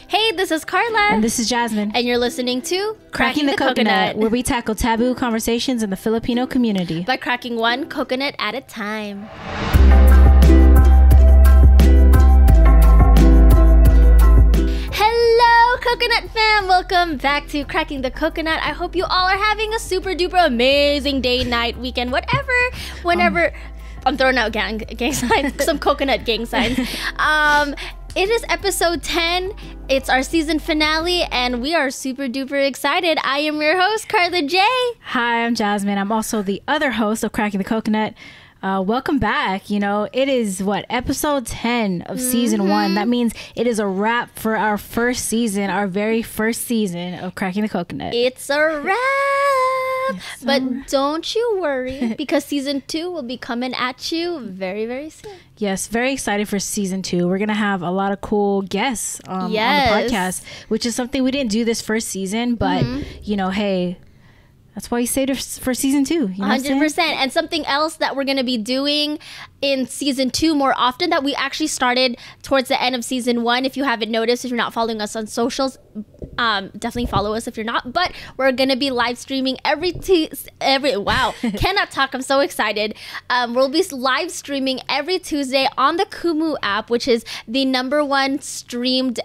Hey, this is Carla. And this is Jasmine. And you're listening to Cracking the Coconut, where we tackle taboo conversations in the Filipino community. By cracking one coconut at a time. Hello, Coconut fam. Welcome back to Cracking the Coconut. I hope you all are having a super duper amazing day, night, weekend, whenever. I'm throwing out gang signs, some coconut gang signs. It is episode 10. It's our season finale, and we are super duper excited. I am your host, Carla J. Hi, I'm Jasmine. I'm also the other host of Cracking the Coconut. Welcome back. You know, it is episode 10 of season 1. That means it is a wrap for our first season, our very first season of Cracking the Coconut. It's a wrap. But don't you worry, because season 2 will be coming at you very, very soon. Yes, very excited for season 2. We're going to have a lot of cool guests on the podcast, which is something we didn't do this first season. But, you know, hey, that's why you saved it for season 2. You know 100%. And something else that we're going to be doing in season 2 more often that we actually started towards the end of season 1. If you haven't noticed, if you're not following us on socials, definitely follow us if you're not. But we're going to be live streaming wow, cannot talk. I'm so excited. We'll be live streaming every Tuesday on the Kumu app, which is the #1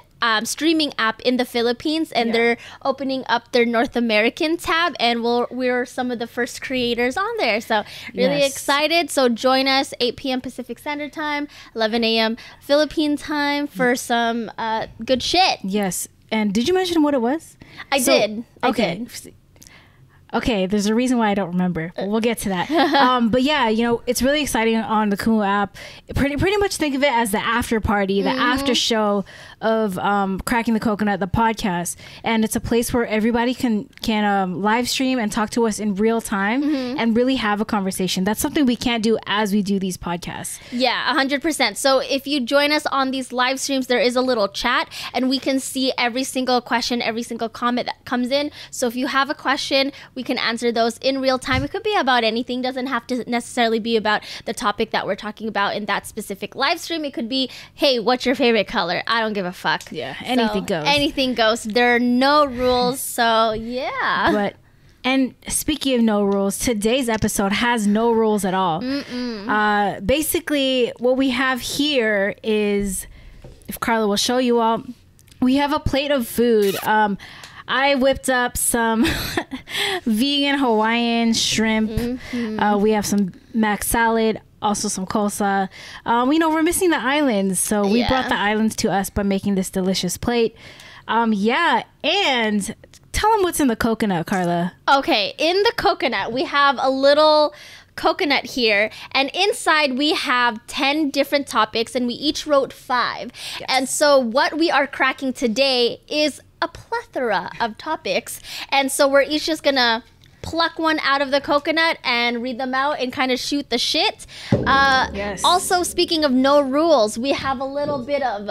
streaming app in the Philippines, and they're opening up their North American tab, and we're some of the first creators on there, so really excited. So join us 8 p.m. Pacific Standard Time, 11 a.m. Philippine time for some good shit. Yes. And did you mention what it was? I did. Okay, there's a reason why I don't remember. We'll get to that. But yeah, you know, it's really exciting on the Kumu app. Pretty much think of it as the after party, the after show of Cracking the Coconut, the podcast. And it's a place where everybody can live stream and talk to us in real time and really have a conversation. That's something we can't do as we do these podcasts. Yeah, 100%. So if you join us on these live streams, there is a little chat, and we can see every single question, every single comment that comes in. So if you have a question, we can answer those in real time. It could be about anything. Doesn't have to necessarily be about the topic that we're talking about in that specific live stream. It could be, hey, what's your favorite color? I don't give a fuck. Yeah, anything goes. Anything goes. There are no rules. So yeah. And speaking of no rules, today's episode has no rules at all. Basically, what we have here is, if Carla will show you all, we have a plate of food. I whipped up some vegan Hawaiian shrimp. We have some mac salad, also some coleslaw. We're missing the islands, so we brought the islands to us by making this delicious plate. And tell them what's in the coconut, Carla. Okay, in the coconut, we have a little coconut here, and inside we have 10 different topics, and we each wrote 5. Yes. And so what we are cracking today is a plethora of topics, and so we're each just gonna pluck one out of the coconut and read them out and kind of shoot the shit. Also, speaking of no rules, we have a little bit of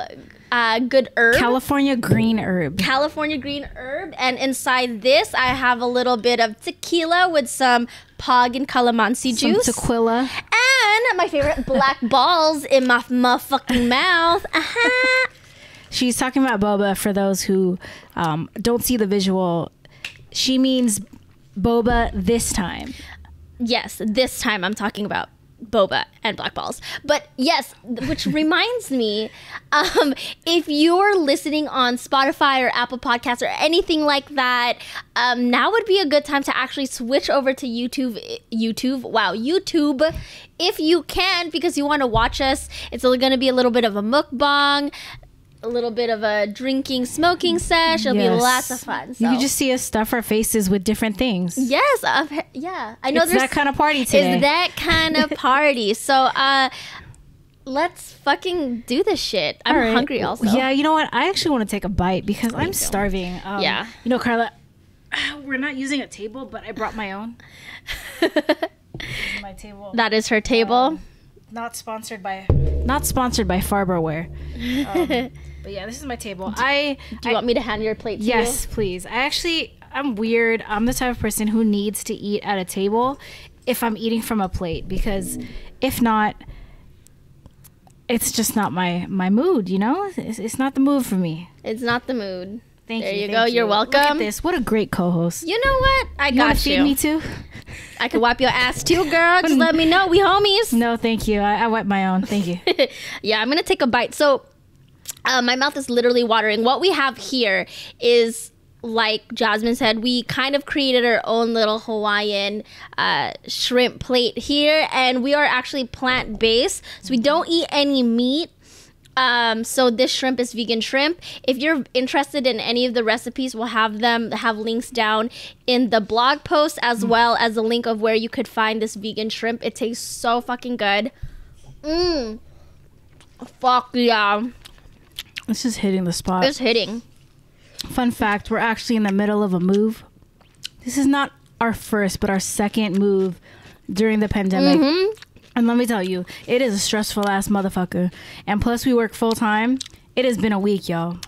good herb. California green herb. And inside this, I have a little bit of tequila with some pog and calamansi juice. Some tequila. And my favorite, black balls in my motherfucking mouth. She's talking about boba. For those who don't see the visual, she means boba this time. Yes, this time I'm talking about boba and black balls. But yes, which reminds me, if you're listening on Spotify or Apple Podcasts or anything like that, now would be a good time to actually switch over to YouTube, if you can, because you want to watch us. It's going to be a little bit of a mukbang, a little bit of a drinking, smoking sesh. It'll be lots of fun. So. You can just see us stuff our faces with different things. Yes, yeah. I know it's that kind of party today. It's that kind of party. So, let's fucking do this shit. I'm hungry also. Yeah, you know what? I actually want to take a bite because I'm starving. Yeah. You know, Carla, we're not using a table, but I brought my own. My table. That is her table. Not sponsored by Farberware. But yeah, this is my table. Do you want me to hand your plate to you? Yes, please. I'm weird. I'm the type of person who needs to eat at a table if I'm eating from a plate, because if not, it's just not my mood, you know? It's not the mood for me. It's not the mood. Thank there you. you go. You're welcome. Look at this. What a great co-host. You know what? I You got want to you. feed me too? I can wipe your ass too, girl. Just let me know. We homies. No, thank you. I wipe my own. Thank you. Yeah, I'm gonna take a bite. So, my mouth is literally watering. What we have here is, like Jasmine said, we kind of created our own little Hawaiian shrimp plate here, and we are actually plant-based, so we don't eat any meat. So this shrimp is vegan shrimp. If you're interested in any of the recipes, we'll have links down in the blog post, as well as a link of where you could find this vegan shrimp. It tastes so fucking good. Fuck yeah. This is hitting the spot. It's hitting. Fun fact, we're actually in the middle of a move. This is not our first, but our second move during the pandemic. And let me tell you, it is a stressful ass motherfucker. And plus we work full time. It has been a week, y'all.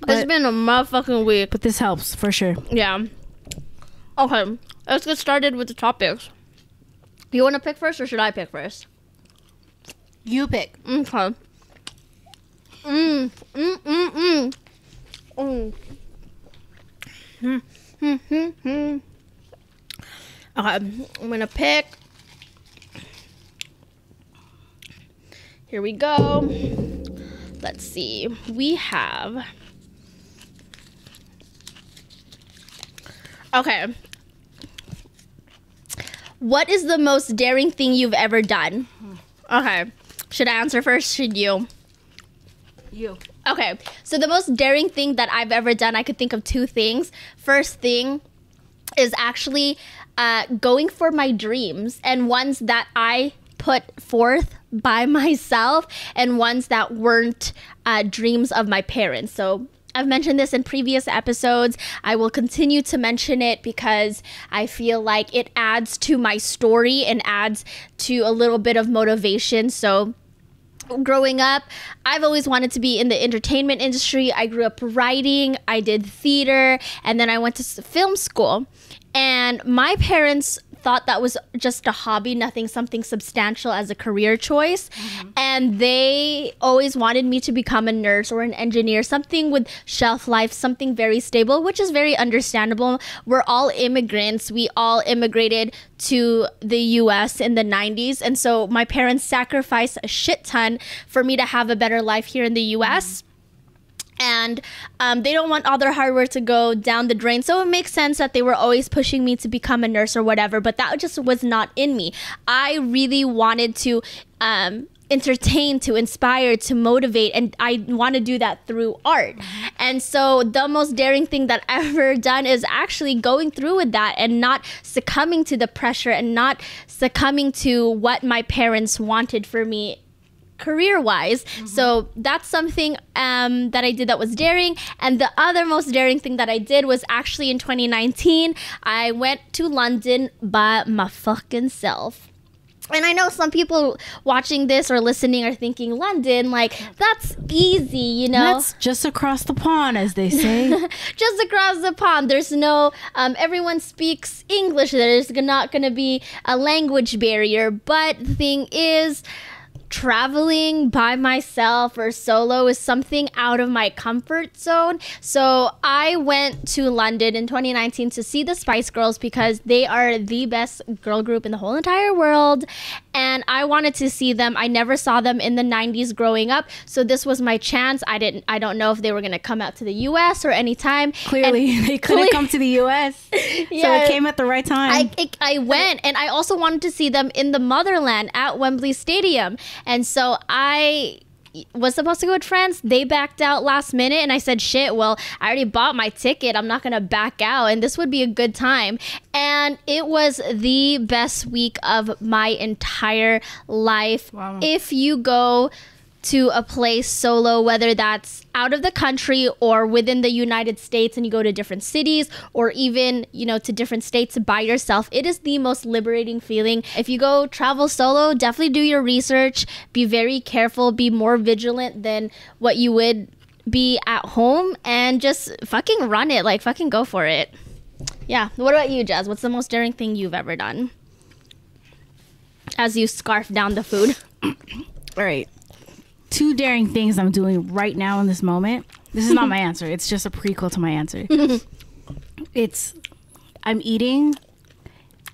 It's been a motherfucking week. But this helps for sure. Yeah. Okay, let's get started with the topics. You want to pick first, or should I pick first? You pick. Okay. Okay, I'm gonna pick. Here we go. Let's see. We have. Okay. What is the most daring thing you've ever done? Okay. Should I answer first? Should you? You. Okay. So the most daring thing that I've ever done, I could think of two things. First thing is actually going for my dreams, and ones that I put forth by myself and ones that weren't dreams of my parents. So I've mentioned this in previous episodes. I will continue to mention it because I feel like it adds to my story and adds to a little bit of motivation. So growing up, I've always wanted to be in the entertainment industry. I grew up writing, I did theater, and then I went to film school. And my parents thought that was just a hobby, something substantial as a career choice. And they always wanted me to become a nurse or an engineer, something with shelf life, something very stable, which is very understandable. We're all immigrants. We all immigrated to the US in the 90s. And so my parents sacrificed a shit ton for me to have a better life here in the US. And they don't want all their hard work to go down the drain. So it makes sense that they were always pushing me to become a nurse or whatever. But that just was not in me. I really wanted to entertain, to inspire, to motivate. And I want to do that through art. And so the most daring thing that I've ever done is actually going through with that and not succumbing to the pressure and not succumbing to what my parents wanted for me career-wise. So that's something that I did that was daring. And the other most daring thing that I did was actually in 2019. I went to London by my fucking self. And I know some people watching this or listening are thinking, London, like, that's easy, you know? That's just across the pond, as they say. Just across the pond. There's no, everyone speaks English. There's not going to be a language barrier. But the thing is, traveling by myself or solo is something out of my comfort zone. So I went to London in 2019 to see the Spice Girls because they are the best girl group in the whole entire world. And I wanted to see them. I never saw them in the 90s growing up. So this was my chance. I don't know if they were going to come out to the US or anytime. Clearly, they couldn't come to the US. Yeah, so it came at the right time. I went, and I also wanted to see them in the motherland at Wembley Stadium. And so I was supposed to go with friends. They backed out last minute, and I said, shit, well, I already bought my ticket. I'm not going to back out, and this would be a good time. And it was the best week of my entire life. Wow. If you go to a place solo, whether that's out of the country or within the United States, and you go to different cities or even, to different states by yourself, it is the most liberating feeling. If you go travel solo, definitely do your research, be very careful, be more vigilant than what you would be at home, and just fucking run it, like fucking go for it. Yeah. What about you, Jazz? What's the most daring thing you've ever done as you scarf down the food? All right. 2 daring things I'm doing right now in this moment. This is not my answer. It's just a prequel to my answer. I'm eating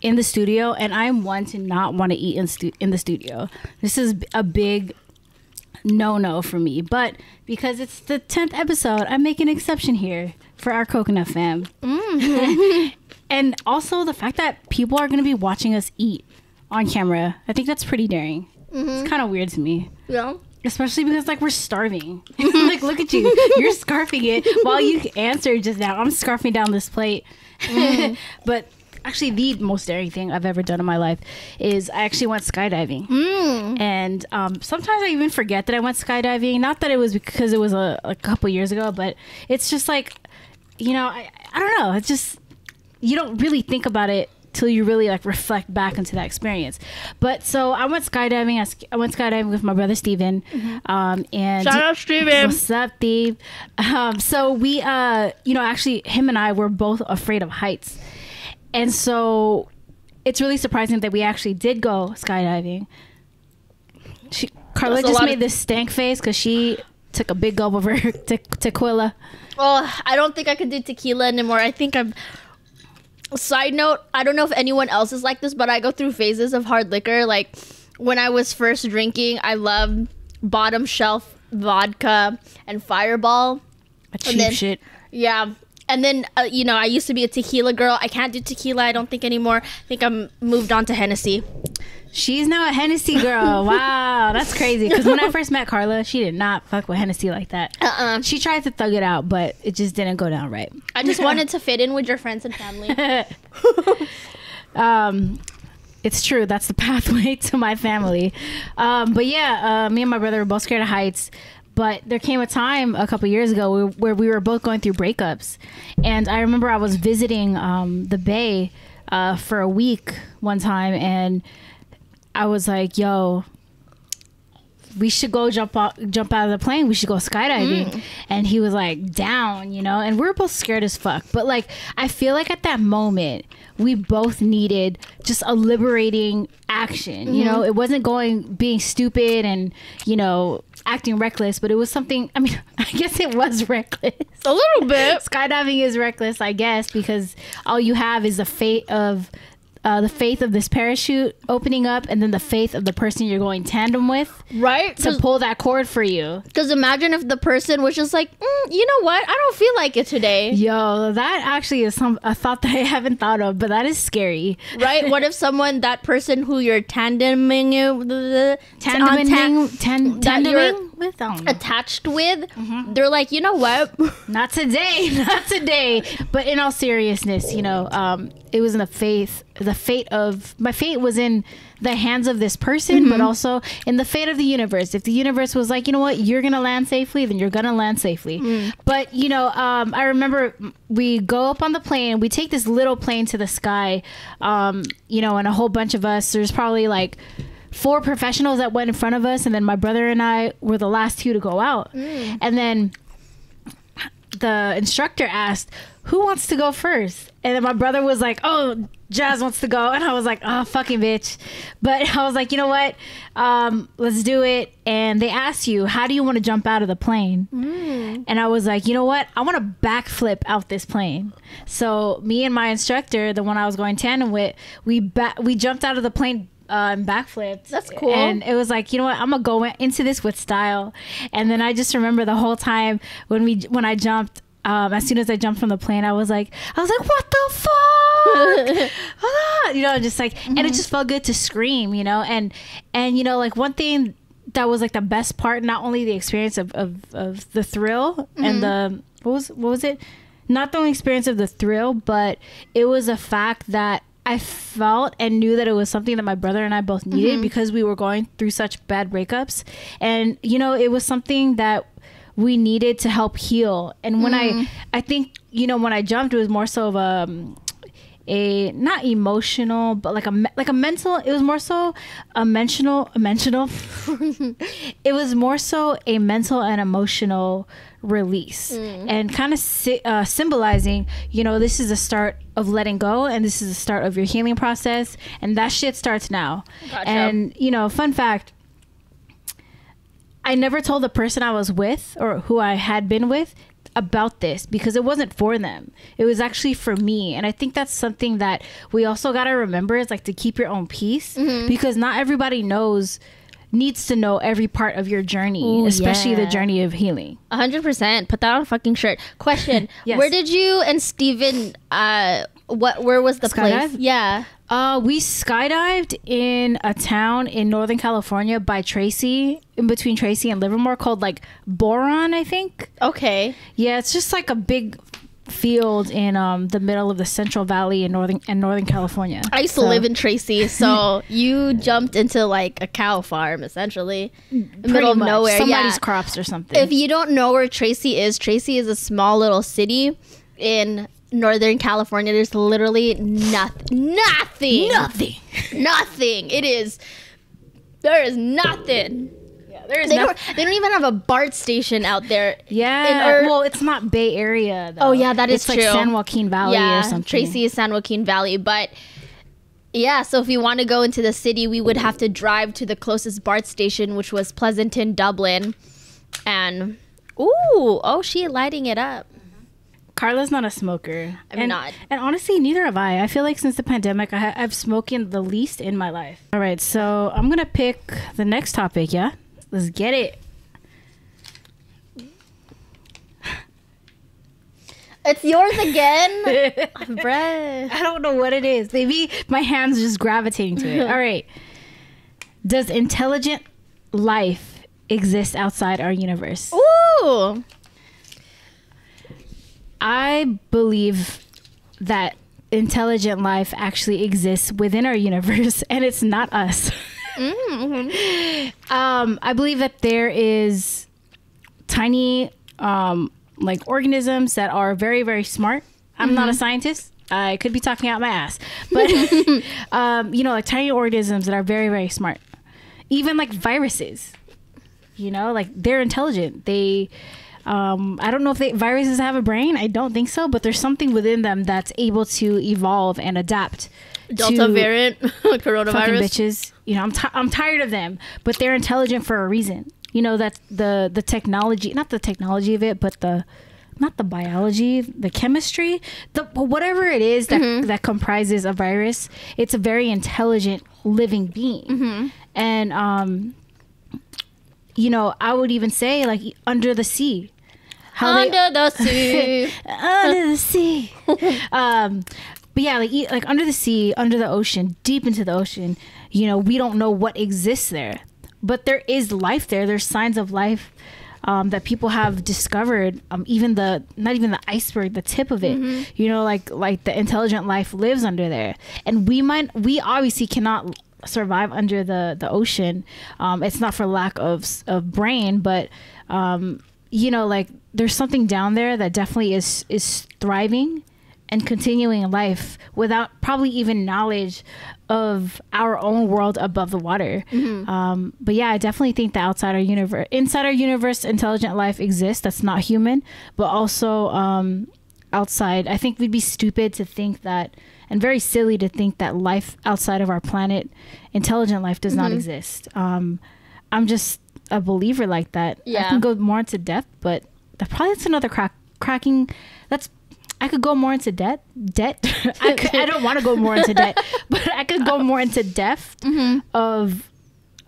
in the studio, and I'm one to not want to eat in the studio. This is a big no for me, but because it's the 10th episode, I make an exception here for our coconut fam. And also the fact that people are going to be watching us eat on camera, I think that's pretty daring. It's kind of weird to me. Yeah. Especially because, like, we're starving. Like, look at you. You're scarfing it while you answered just now. I'm scarfing down this plate. But actually, the most daring thing I've ever done in my life is I actually went skydiving. And sometimes I even forget that I went skydiving. Not that it was because it was a couple years ago, but it's just like, you know, I don't know. It's just, you don't really think about it till you really like reflect back into that experience. But so I went skydiving. I went skydiving with my brother Steven. And shout out Steven. What's up, Steve? So we, you know, actually him and I were both afraid of heights. And so it's really surprising that we actually did go skydiving. Carla just made this stank face because she took a big gulp of her tequila. Oh, I don't think I could do tequila anymore. I think I'm... Side note, I don't know if anyone else is like this, but I go through phases of hard liquor. Like when I was first drinking, I loved bottom shelf vodka and Fireball. Cheap shit. Yeah. And then, you know, I used to be a tequila girl. I can't do tequila, I don't think anymore. I think I'm moved on to Hennessy. She's now a Hennessy girl. Wow, that's crazy. Because when I first met Carla, she did not fuck with Hennessy like that. She tried to thug it out, but it just didn't go down right. I just wanted to fit in with your friends and family. It's true. That's the pathway to my family. But yeah, me and my brother were both scared of heights. But there came a time a couple years ago where we were both going through breakups. And I remember I was visiting the Bay for a week one time, and I was like, yo, we should go jump out of the plane. We should go skydiving. And he was like, down, you know, and we were both scared as fuck. But like, I feel like at that moment, we both needed just a liberating action. You know, it wasn't being stupid and, you know, acting reckless, but it was something, I mean, I guess it was reckless. A little bit. Skydiving is reckless, I guess, because all you have is the faith of this parachute opening up, and then the faith of the person you're going tandem with, right, to pull that cord for you. Because imagine if the person was just like, you know what, I don't feel like it today. Yo, that actually is a thought that I haven't thought of, but that is scary, right? What if that person who you're tandeming with, attached with, they're like, you know what, not today. But in all seriousness, you know, it was in the fate of my fate was in the hands of this person, but also in the fate of the universe. If the universe was like, you know what, you're gonna land safely, then you're gonna land safely. But you know, I remember we go up on the plane, we take this little plane to the sky, you know, and a whole bunch of us, there's probably like 4 professionals that went in front of us, and then my brother and I were the last 2 to go out. And then the instructor asked, who wants to go first? And then my brother was like, oh, Jazz wants to go. And I was like, oh, fucking bitch. But I was like, you know what? Let's do it. And they asked you, how do you want to jump out of the plane? And I was like, you know what? I want to backflip out this plane. So me and my instructor, the one I was going tandem with, we jumped out of the plane and backflipped. That's cool. And it was like, you know what, I'm gonna go into this with style. And then I just remember the whole time when I jumped, as soon as I jumped from the plane, I was like, what the fuck? You know, just like, and it just felt good to scream, you know. And you know, like, one thing that was like the best part, not only the experience of the thrill and the what was it, not the only experience of the thrill, but it was a fact that I felt and knew that it was something that my brother and I both needed, because we were going through such bad breakups. And, you know, it was something that we needed to help heal. And when I think, you know, when I jumped, it was more so of a not emotional, but like a mental, it was more so a mental it was more so a mental and emotional release, and kind of symbolizing, you know, this is the start of letting go, and this is the start of your healing process, and that shit starts now. Gotcha. And, you know, fun fact, I never told the person I was with or who I had been with about this because it wasn't for them. It was actually for me. And I think that's something that we also got to remember is like to keep your own peace because not everybody needs to know every part of your journey. Ooh, especially the journey of healing. 100%. Put that on a fucking shirt. Question. Yes. Where did you and Steven, where was the place? Yeah. We skydived in a town in Northern California by Tracy, in between Tracy and Livermore, called like Boron, I think. Okay. Yeah, it's just like a big field in the middle of the Central Valley in Northern California. I used to live in Tracy, so you jumped into like a cow farm essentially, middle of nowhere. Somebody's crops or something. If you don't know where Tracy is a small little city in Northern California. There's literally nothing. It is. There is nothing. Yeah, there is. They don't even have a BART station out there. Yeah. Well, it's not Bay Area, though. Oh yeah, that is true. It's like San Joaquin Valley or something. Tracy is San Joaquin Valley, but yeah. So if we want to go into the city, we would have to drive to the closest BART station, which was Pleasanton, Dublin, and she lighting it up. Carla's not a smoker. I'm not. And honestly, neither have I. I feel like since the pandemic, I've smoking the least in my life. All right, so I'm going to pick the next topic, yeah? Let's get it. It's yours again? Bruh. I don't know what it is. Maybe my hand's just gravitating to it. All right. Does intelligent life exist outside our universe? Ooh. I believe that intelligent life actually exists within our universe, and it's not us. I believe that there is tiny like organisms that are very, very smart. I'm not a scientist. I could be talking out my ass, but like tiny organisms that are very, very smart. Even like viruses, like they're intelligent. I don't know if viruses have a brain. I don't think so, but there's something within them that's able to evolve and adapt. Delta variant, coronavirus. Fucking bitches. I'm tired of them, but they're intelligent for a reason. That's the technology, not the technology of it, but not the biology, the chemistry, whatever it is that comprises a virus. It's a very intelligent living being, and I would even say like under the sea. Under the sea. But yeah, like under the sea, under the ocean, deep into the ocean, we don't know what exists there, but there is life there. There's signs of life that people have discovered. Not even the iceberg, the tip of it. Like the intelligent life lives under there, and we obviously cannot survive under the ocean. It's not for lack of brain, but like there's something down there that definitely is thriving and continuing life without probably even knowledge of our own world above the water. But yeah, I definitely think that inside our universe, intelligent life exists that's not human, but also outside. I think we'd be stupid to think that, and very silly to think that life outside of our planet, intelligent life, does not exist. I'm just a believer like that. I can go more into depth, but that's another cracking. I could go more into debt. I don't want to go more into debt, but I could go more into depth of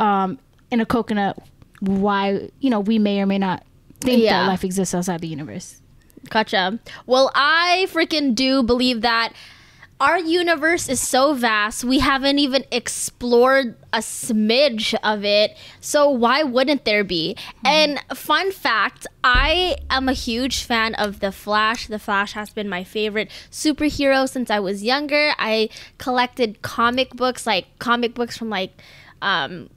in a coconut why we may or may not think that life exists outside the universe. Gotcha. Well, I freaking do believe that our universe is so vast, we haven't even explored a smidge of it. So why wouldn't there be? And fun fact, I am a huge fan of The Flash. The Flash has been my favorite superhero since I was younger. I collected comic books from like the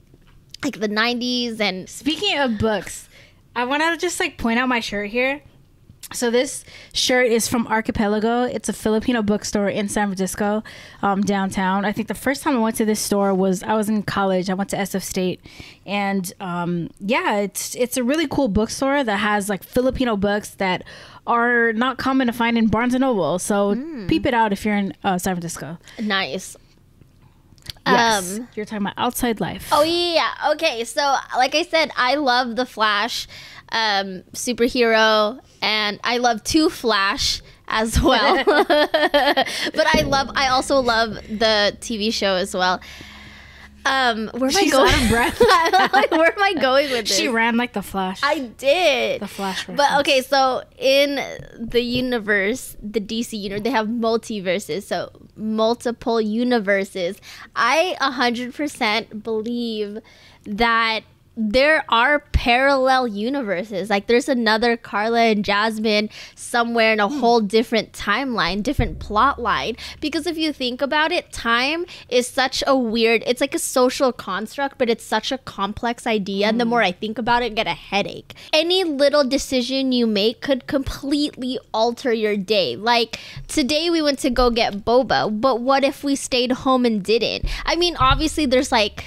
90s. And speaking of books, I want to just like point out my shirt here. So this shirt is from Archipelago. It's a Filipino bookstore in San Francisco, downtown. I think the first time I went to this store I was in college. I went to SF State, and it's a really cool bookstore that has like Filipino books that are not common to find in Barnes and Noble. So peep it out if you're in San Francisco. Nice. Yes. You're talking about Outside Life. Oh yeah. Okay. So like I said, I love the Flash superhero, and I love to Flash as well. But I also love the TV show as well. Where am I going? Out of breath. Like, where am I going with this? She ran like the Flash. I did. The Flash reference. But okay, so in the universe, the DC universe, they have multiverses, so multiple universes. I 100% believe that there are parallel universes. Like there's another Carla and Jasmine somewhere in a whole different timeline, different plot line. Because if you think about it, time is such a weird, it's like a social construct, but it's such a complex idea. And the more I think about it, I get a headache. Any little decision you make could completely alter your day. Like today we went to go get boba, but what if we stayed home and didn't? I mean, obviously there's like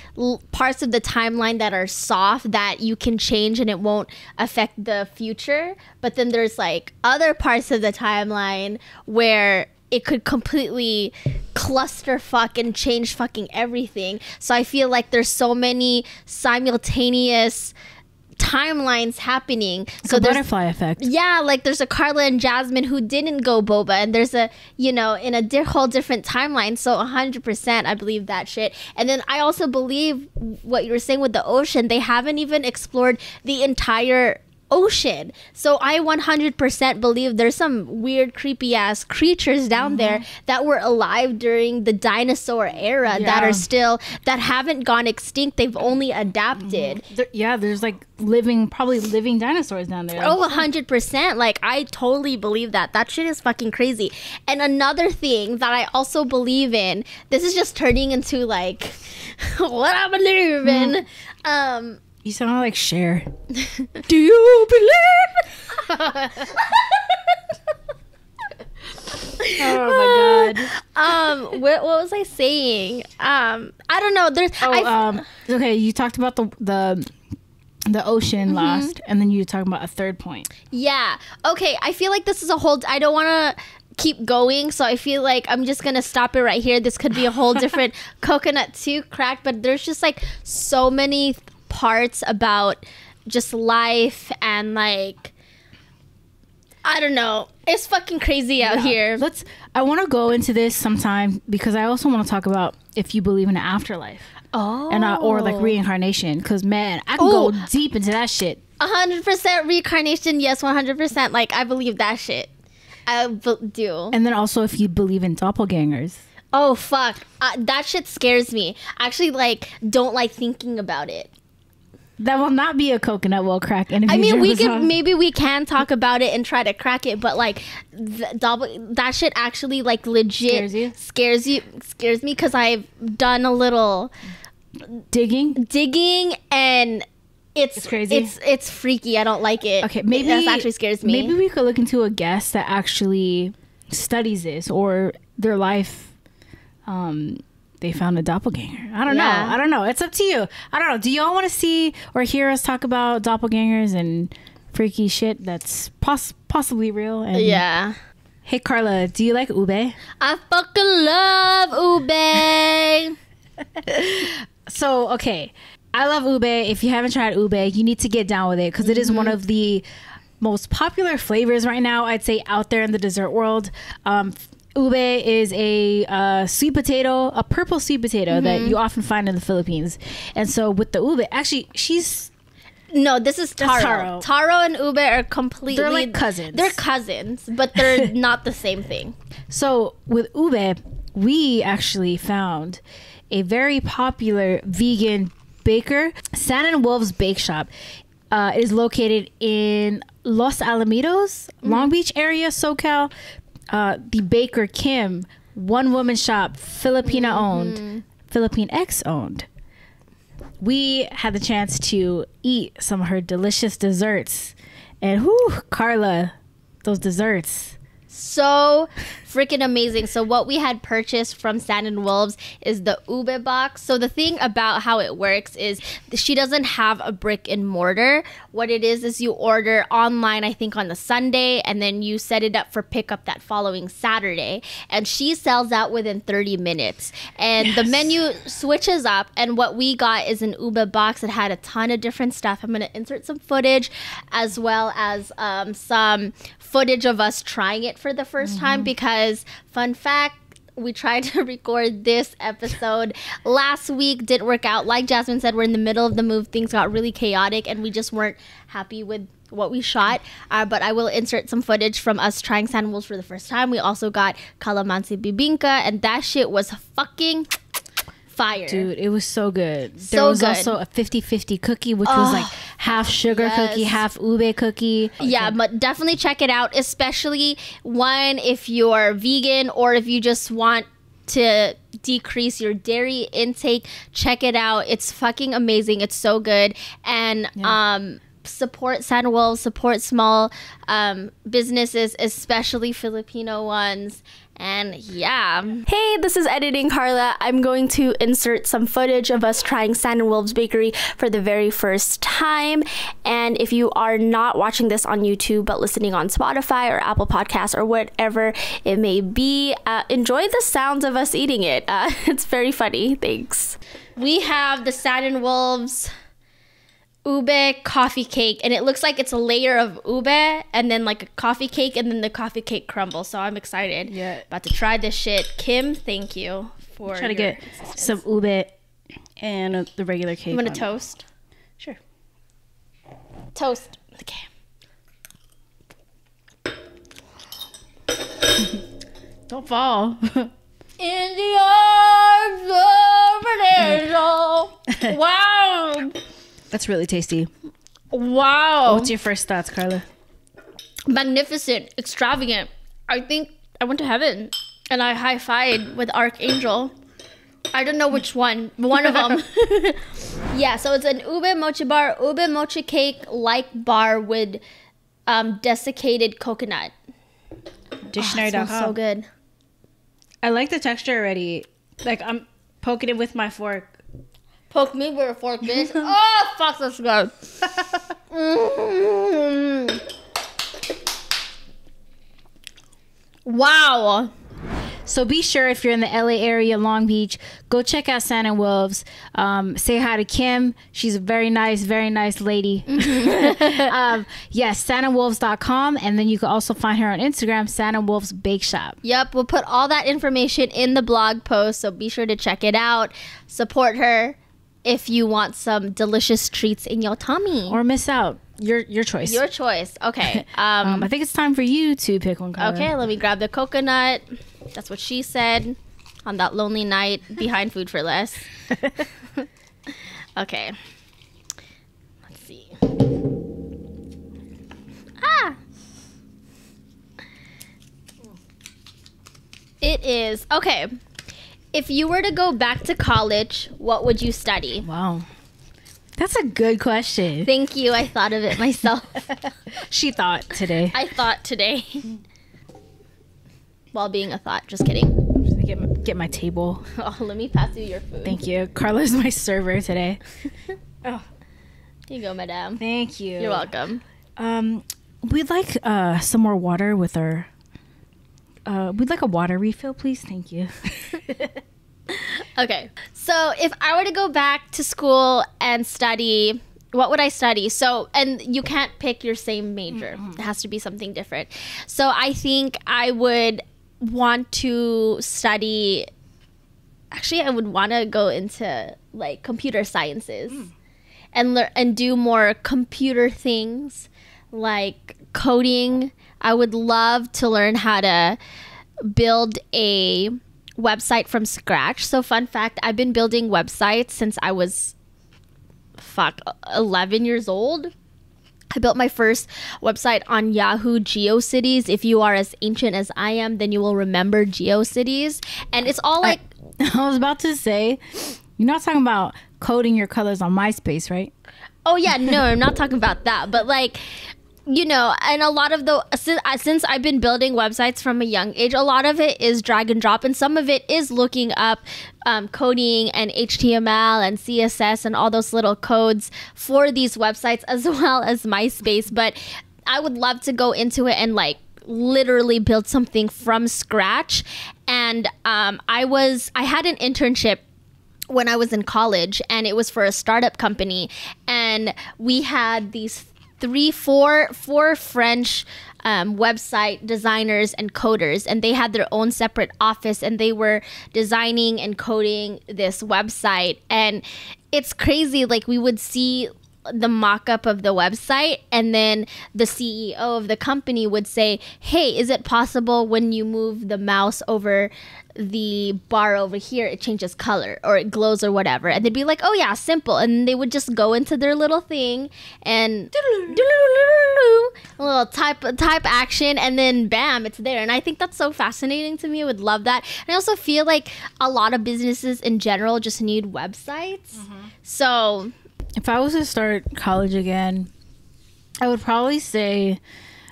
parts of the timeline that are soft that you can change and it won't affect the future, but then there's like other parts of the timeline where it could completely clusterfuck and change fucking everything. So I feel like there's so many simultaneous timelines happening. So the butterfly effect. Yeah, like there's a Carla and Jasmine who didn't go boba, and there's a, you know, in a whole different timeline. So 100% I believe that shit. And then I also believe what you were saying with the ocean. They haven't even explored the entire ocean. So I 100% believe there's some weird creepy ass creatures down there that were alive during the dinosaur era that are still, that haven't gone extinct. They've only adapted. There's like probably living dinosaurs down there. Oh, 100%. Like I totally believe that. That shit is fucking crazy. And another thing that I also believe in, this is just turning into like what I believe in. You sound like Cher. Do you believe? Oh my god. What was I saying? I don't know. There's okay, you talked about the ocean last, and then you were talking about a third point. Yeah. Okay, I feel like this is a whole, I don't want to keep going, so I feel like I'm just gonna stop it right here. This could be a whole different coconut too crack, but there's just like so many parts about just life and like, I don't know, it's fucking crazy out here. I want to go into this sometime because I also want to talk about if you believe in an afterlife. And or like reincarnation, because man, I can go deep into that shit. 100% reincarnation, yes, 100%. Like I believe that shit. I do. And then also if you believe in doppelgangers. Oh fuck, that shit scares me. I actually like don't like thinking about it. That will not be a coconut will crack interview. I mean, maybe we can talk about it and try to crack it, but like that shit actually like legit scares me because I've done a little digging and it's crazy. It's freaky. I don't like it. Okay, maybe that actually scares me. Maybe we could look into a guest that actually studies this or their life. They found a doppelganger. I don't know. It's up to you. I don't know. Do y'all want to see or hear us talk about doppelgangers and freaky shit that's possibly real? And yeah. Hey, Carla, do you like ube? I fucking love ube. So, okay. I love ube. If you haven't tried ube, you need to get down with it because it is one of the most popular flavors right now, I'd say, out there in the dessert world. Ube is a sweet potato, a purple sweet potato that you often find in the Philippines. And so with the ube, actually, no, this is taro. Taro and ube are completely... They're like cousins. They're cousins, but they're not the same thing. So with ube, we actually found a very popular vegan baker, San and Wolf's Bake Shop. It is located in Los Alamitos, Long Beach area, SoCal. The baker Kim, one woman shop, Filipino owned, Philippine X owned. We had the chance to eat some of her delicious desserts, and Carla, those desserts. So freaking amazing. So what we had purchased from Sand and Wolves is the Ube Box. So the thing about how it works is she doesn't have a brick and mortar. What it is you order online, I think on the Sunday, and then you set it up for pickup that following Saturday. And she sells out within 30 minutes. And the menu switches up, and what we got is an Ube Box that had a ton of different stuff. I'm going to insert some footage as well as some footage of us trying it for the first time, because fun fact, we tried to record this episode last week, didn't work out. Like Jasmine said, we're in the middle of the move. Things got really chaotic and we just weren't happy with what we shot. But I will insert some footage from us trying Sand and Wolves for the first time. We also got calamansi bibingka, and that shit was fucking fire. Dude, it was so good. There was also a 50-50 cookie, which was like half sugar cookie, half ube cookie. Yeah, but definitely check it out, especially one if you're vegan or if you just want to decrease your dairy intake. Check it out. It's fucking amazing. It's so good. And support Sand and Wolves, support small businesses, especially Filipino ones. And yeah. Hey, this is Editing Carla. I'm going to insert some footage of us trying Sand and Wolves Bakery for the very first time. And if you are not watching this on YouTube but listening on Spotify or Apple Podcasts or whatever it may be, enjoy the sounds of us eating it. It's very funny. Thanks. We have the Sand and Wolves ube coffee cake, and it looks like it's a layer of ube and then like a coffee cake and then the coffee cake crumble. So I'm excited. Yeah, about to try this shit. Kim, thank you for try to get some ube and the regular cake. I'm gonna toast. Sure. Toast. Okay. Don't fall. In the arms of an angel. Wow. That's really tasty. Wow. What's your first thoughts, Carla? Magnificent, extravagant. I think I went to heaven and I high-fived with Archangel. I don't know which one, but one of them. Yeah, so it's an ube mochi bar, ube mochi cake like bar with desiccated coconut. Dictionary.com. Smells so good. I like the texture already. Like, I'm poking it with my fork. Poke me with a fork, bitch. Oh, fuck, that's good. Wow. So be sure, if you're in the LA area, Long Beach, go check out Sand and Wolves. Say hi to Kim. She's a very nice lady. Yes, sandandwolves.com. And then you can also find her on Instagram, Sand and Wolves Bake Shop. Yep, we'll put all that information in the blog post, so be sure to check it out. Support her if you want some delicious treats in your tummy. Or miss out. Your choice. Your choice. Okay. I think it's time for you to pick one, Carla. Okay, let me grab the coconut. That's what she said on that lonely night behind Food for Less. Okay. Let's see. Ah! It is. Okay. If you were to go back to college, what would you study? Wow. That's a good question. Thank you. I thought of it myself. She thought today. I thought today. While being a thought. Just kidding. I'm just gonna get my table. Oh, let me pass you your food. Thank you. Carla's my server today. Oh. Here you go, madame. Thank you. You're welcome. We'd like some more water with our... we'd like a water refill, please. Thank you. Okay. So if I were to go back to school and study, what would I study? So, and you can't pick your same major. Mm-hmm. It has to be something different. So I think I would want to study... Actually, I would want to go into like computer sciences and do more computer things like coding. I would love to learn how to build a website from scratch. So fun fact, I've been building websites since I was 11 years old. I built my first website on Yahoo GeoCities. If you are as ancient as I am, then you will remember GeoCities. And it's all like... I was about to say, you're not talking about coding your colors on MySpace, right? Oh, yeah. No, I'm not talking about that. But like... you know, and a lot of the since I've been building websites from a young age, a lot of it is drag and drop, and some of it is looking up coding and HTML and CSS and all those little codes for these websites, as well as MySpace. But I would love to go into it and like literally build something from scratch. And I had an internship when I was in college, and it was for a startup company, and we had these four French website designers and coders, and they had their own separate office, and they were designing and coding this website. And it's crazy, like we would see the mock-up of the website, and then the CEO of the company would say, hey, is it possible when you move the mouse over the bar over here it changes color or it glows or whatever? And they'd be like, oh yeah, simple. And they would just go into their little thing and a little type action, and then bam, it's there. And I think that's so fascinating to me. I would love that. And I also feel like a lot of businesses in general just need websites. So if I was to start college again, I would probably say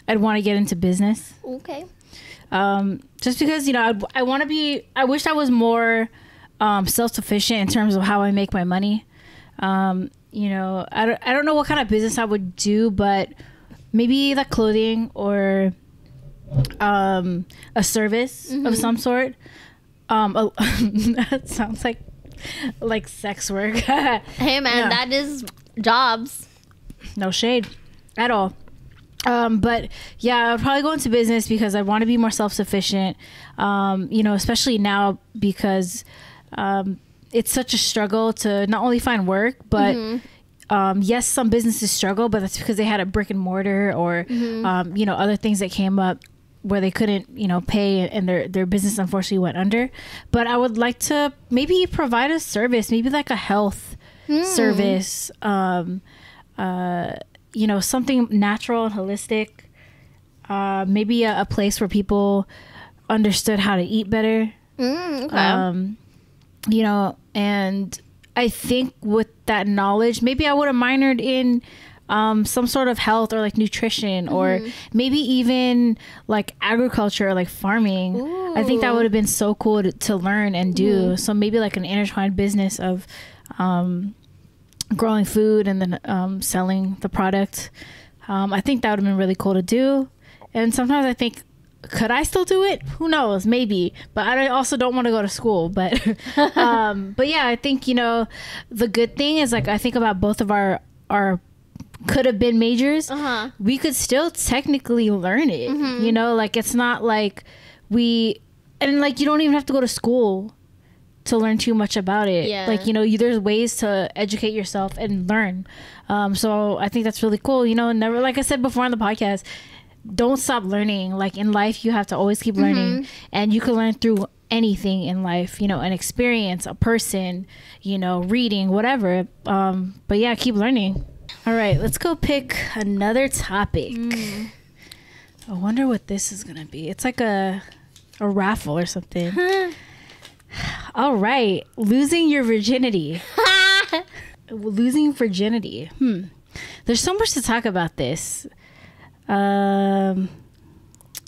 I'd want to get into business. Okay. Just because, you know, I wish I was more self-sufficient in terms of how I make my money. You know, I don't know what kind of business I would do, but maybe like clothing or a service of some sort. That sounds like sex work. Hey man, Yeah. that is jobs. No shade at all. But yeah, I would probably go into business because I want to be more self-sufficient. You know, especially now because it's such a struggle to not only find work, but yes, some businesses struggle, but that's because they had a brick and mortar or you know, other things that came up where they couldn't, you know, pay, and their business unfortunately went under. But I would like to maybe provide a service, maybe like a health service, you know, something natural and holistic. Maybe a place where people understood how to eat better. Okay. You know, and I think with that knowledge, maybe I would have minored in some sort of health or like nutrition, or maybe even like agriculture or like farming. Ooh. I think that would have been so cool to learn and do. So maybe like an intertwined business of growing food and then selling the product. I think that would have been really cool to do. And sometimes I think, could I still do it? Who knows? Maybe. But I also don't want to go to school. But but yeah, I think, you know, the good thing is, like, I think about both of our could have been majors. We could still technically learn it. You know, like, it's not like and like, you don't even have to go to school to learn too much about it. Yeah. Like, you know, there's ways to educate yourself and learn. So I think that's really cool. You know, never, like I said before on the podcast, don't stop learning. Like, in life, you have to always keep learning, and you can learn through anything in life, you know, an experience, a person, you know, reading, whatever. But yeah, keep learning. All right, let's go pick another topic. I wonder what this is gonna be. It's like a raffle or something. All right, losing your virginity. Losing virginity. There's so much to talk about this. I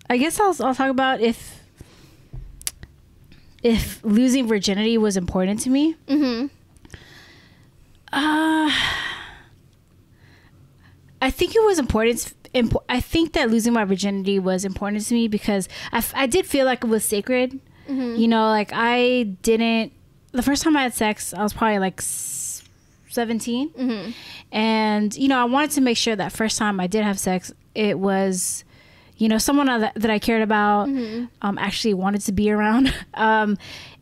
guess I'll talk about if losing virginity was important to me. I think it was important. I think that losing my virginity was important to me because I did feel like it was sacred. You know, like, the first time I had sex, I was probably like 17. And, you know, I wanted to make sure that first time I did have sex, it was, you know, someone that I cared about, actually wanted to be around.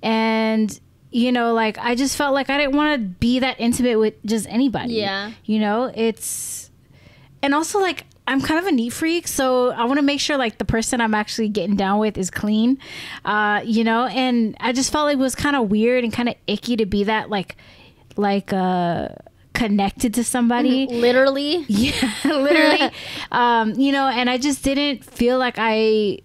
And, you know, like, I just felt like I didn't want to be that intimate with just anybody. Yeah. You know, and also, like, I'm kind of a neat freak, so I want to make sure, like, the person I'm actually getting down with is clean, you know, and I just felt like it was kind of weird and kind of icky to be that, like connected to somebody. Literally. Yeah, literally. You know, and I just didn't feel like I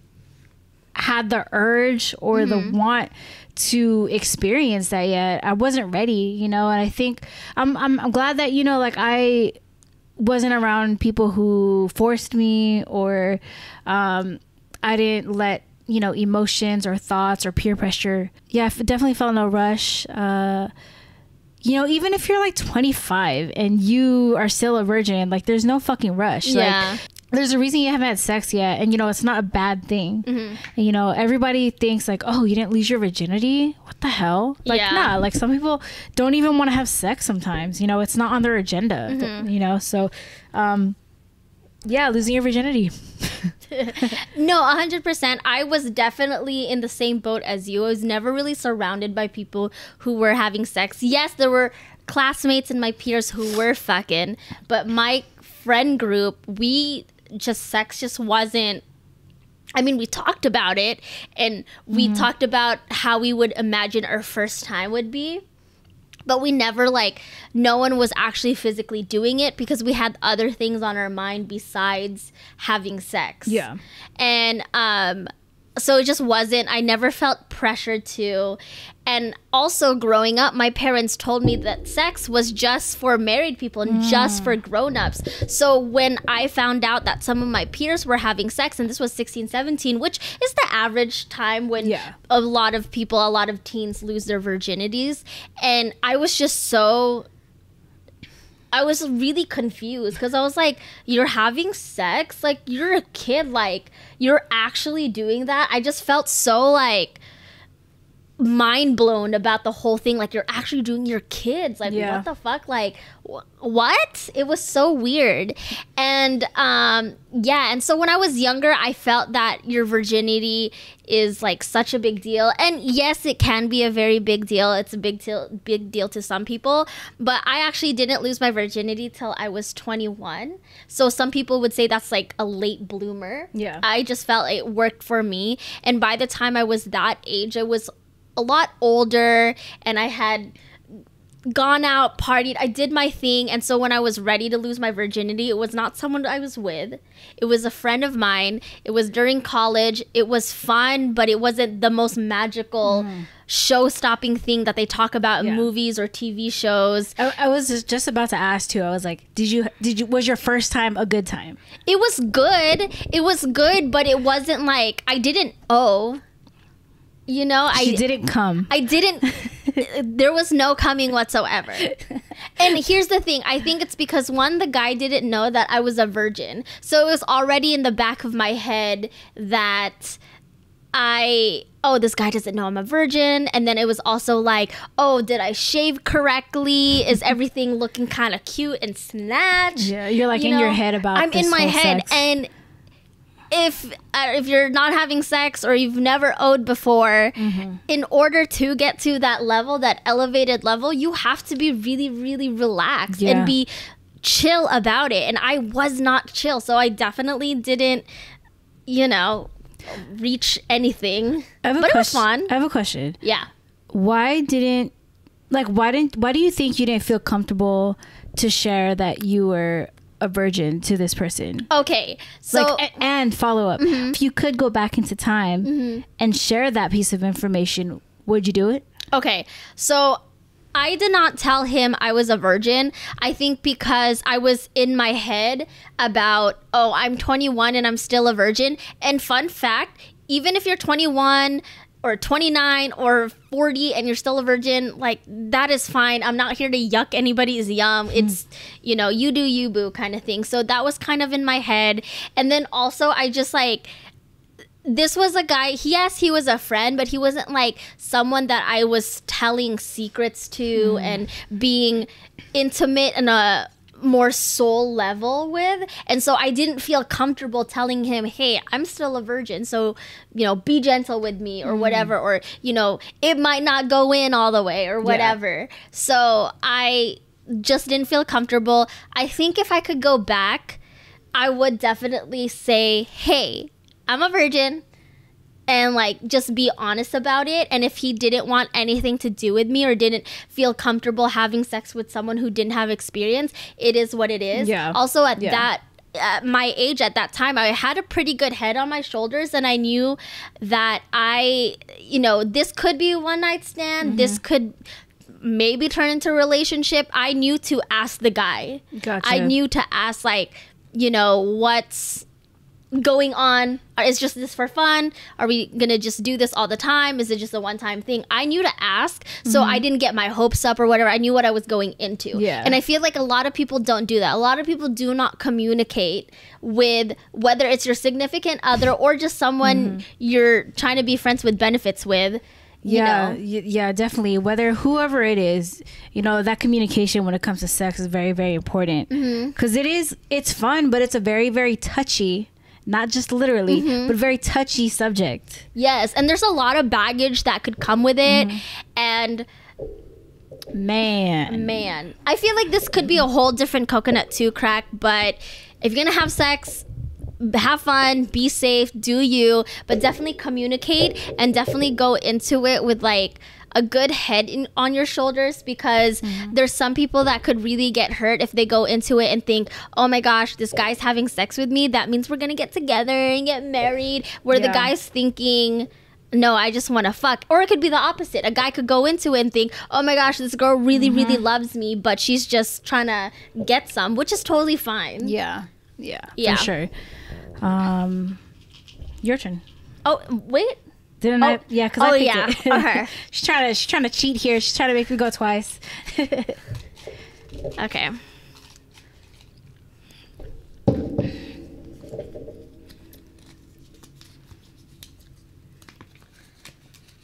had the urge or the want to experience that yet. I wasn't ready, you know, and I think I'm glad that, you know, like, I wasn't around people who forced me, or I didn't let, you know, emotions or thoughts or peer pressure. Yeah, I definitely felt no rush. You know, even if you're like 25 and you are still a virgin, like there's no fucking rush. Yeah. Like, there's a reason you haven't had sex yet, and you know it's not a bad thing. And, you know, everybody thinks like, oh, you didn't lose your virginity? What the hell? Like, nah. Like, some people don't even want to have sex sometimes. You know, it's not on their agenda. You know, so yeah, losing your virginity. No, 100%. I was definitely in the same boat as you. I was never really surrounded by people who were having sex. Yes, there were classmates and my peers who were fucking, but my friend group, sex just wasn't. I mean, we talked about it, and we talked about how we would imagine our first time would be, but we never, like, no one was actually physically doing it because we had other things on our mind besides having sex. Yeah. And so it just wasn't, I never felt pressured to. And also growing up, my parents told me that sex was just for married people and just for grown-ups. So when I found out that some of my peers were having sex, and this was 16, 17, which is the average time when a lot of teens lose their virginities. And I was just I was really confused because I was like, you're having sex? Like, you're a kid. Like, you're actually doing that? I just felt so, like, mind blown about the whole thing. Like, you're actually doing your kids. Like, what the fuck? Like, what? It was so weird. And, and so when I was younger, I felt that your virginity is, like, such a big deal. And yes, it can be a very big deal. It's a big deal to some people. But I actually didn't lose my virginity till I was 21. So some people would say that's, like, a late bloomer. Yeah. I just felt it worked for me. And by the time I was that age, I was a lot older, and I had gone out, partied, I did my thing. And so when I was ready to lose my virginity, it was not someone I was with. It was a friend of mine. It was during college. It was fun, but it wasn't the most magical show-stopping thing that they talk about in movies or TV shows. I was just about to ask too. I was like, was your first time a good time? It was good. It was good, but it wasn't like, I didn't owe. You know, she didn't come. I didn't. There was no coming whatsoever. And here's the thing. I think it's because, one, the guy didn't know that I was a virgin. So it was already in the back of my head that this guy doesn't know I'm a virgin. And then it was also like, oh, did I shave correctly? Is everything looking kind of cute and snatched? Yeah, you're like in your head about I'm this in my whole head. sex. And if you're not having sex or you've never owed before, in order to get to that level, that elevated level, you have to be really, really relaxed and be chill about it. And I was not chill. So I definitely didn't, reach anything. But it was fun. I have a question. Yeah. Why do you think you didn't feel comfortable to share that you were a virgin to this person? Okay, so and follow up, if you could go back into time and share that piece of information, would you do it? Okay, so I did not tell him I was a virgin. I think because I was in my head about, I'm 21 and I'm still a virgin. And fun fact, even if you're 21 or 29 or 40 and you're still a virgin, like, that is fine. I'm not here to yuck anybody's yum. It's, you do you, boo, kind of thing. So that was kind of in my head. And then also I just, like, this was a guy, yes, he was a friend, but he wasn't like someone that I was telling secrets to and being intimate in a more soul level with. And so I didn't feel comfortable telling him, hey, I'm still a virgin, so be gentle with me or whatever, or it might not go in all the way or whatever. So I just didn't feel comfortable. I think if I could go back, I would definitely say, hey, I'm a virgin, and like just be honest about it. And if he didn't want anything to do with me or didn't feel comfortable having sex with someone who didn't have experience, it is what it is. Yeah. Also at my age at that time, I had a pretty good head on my shoulders, and I knew that this could be a one night stand. This could maybe turn into a relationship, I knew to ask the guy. Gotcha. I knew to ask, like, you know, what's going on? Is just this for fun? Are we gonna just do this all the time? Is it just a one-time thing? I knew to ask, so I didn't get my hopes up or whatever. I knew what I was going into. Yeah. And I feel like a lot of people don't do that. A lot of people do not communicate with, whether it's your significant other or just someone you're trying to be friends with benefits with. Yeah, definitely. Whoever it is, you know, that communication when it comes to sex is very, very important. Because it's fun, but it's a very, very touchy, not just literally, but very touchy subject. Yes, and there's a lot of baggage that could come with it. And man, I feel like this could be a whole different coconut too, Crack. But if you're gonna have sex, have fun, be safe, do you, but definitely communicate and definitely go into it with like a good head on your shoulders, because there's some people that could really get hurt if they go into it and think, oh my gosh, this guy's having sex with me, that means we're gonna get together and get married, where the guy's thinking, no, I just want to fuck. Or it could be the opposite. A guy could go into it and think, oh my gosh, this girl really, really loves me, but she's just trying to get some, which is totally fine. Yeah, for sure. Your turn. Oh, wait. Didn't I? Yeah, because I picked it. Okay. She's trying to cheat here. She's trying to make me go twice. Okay.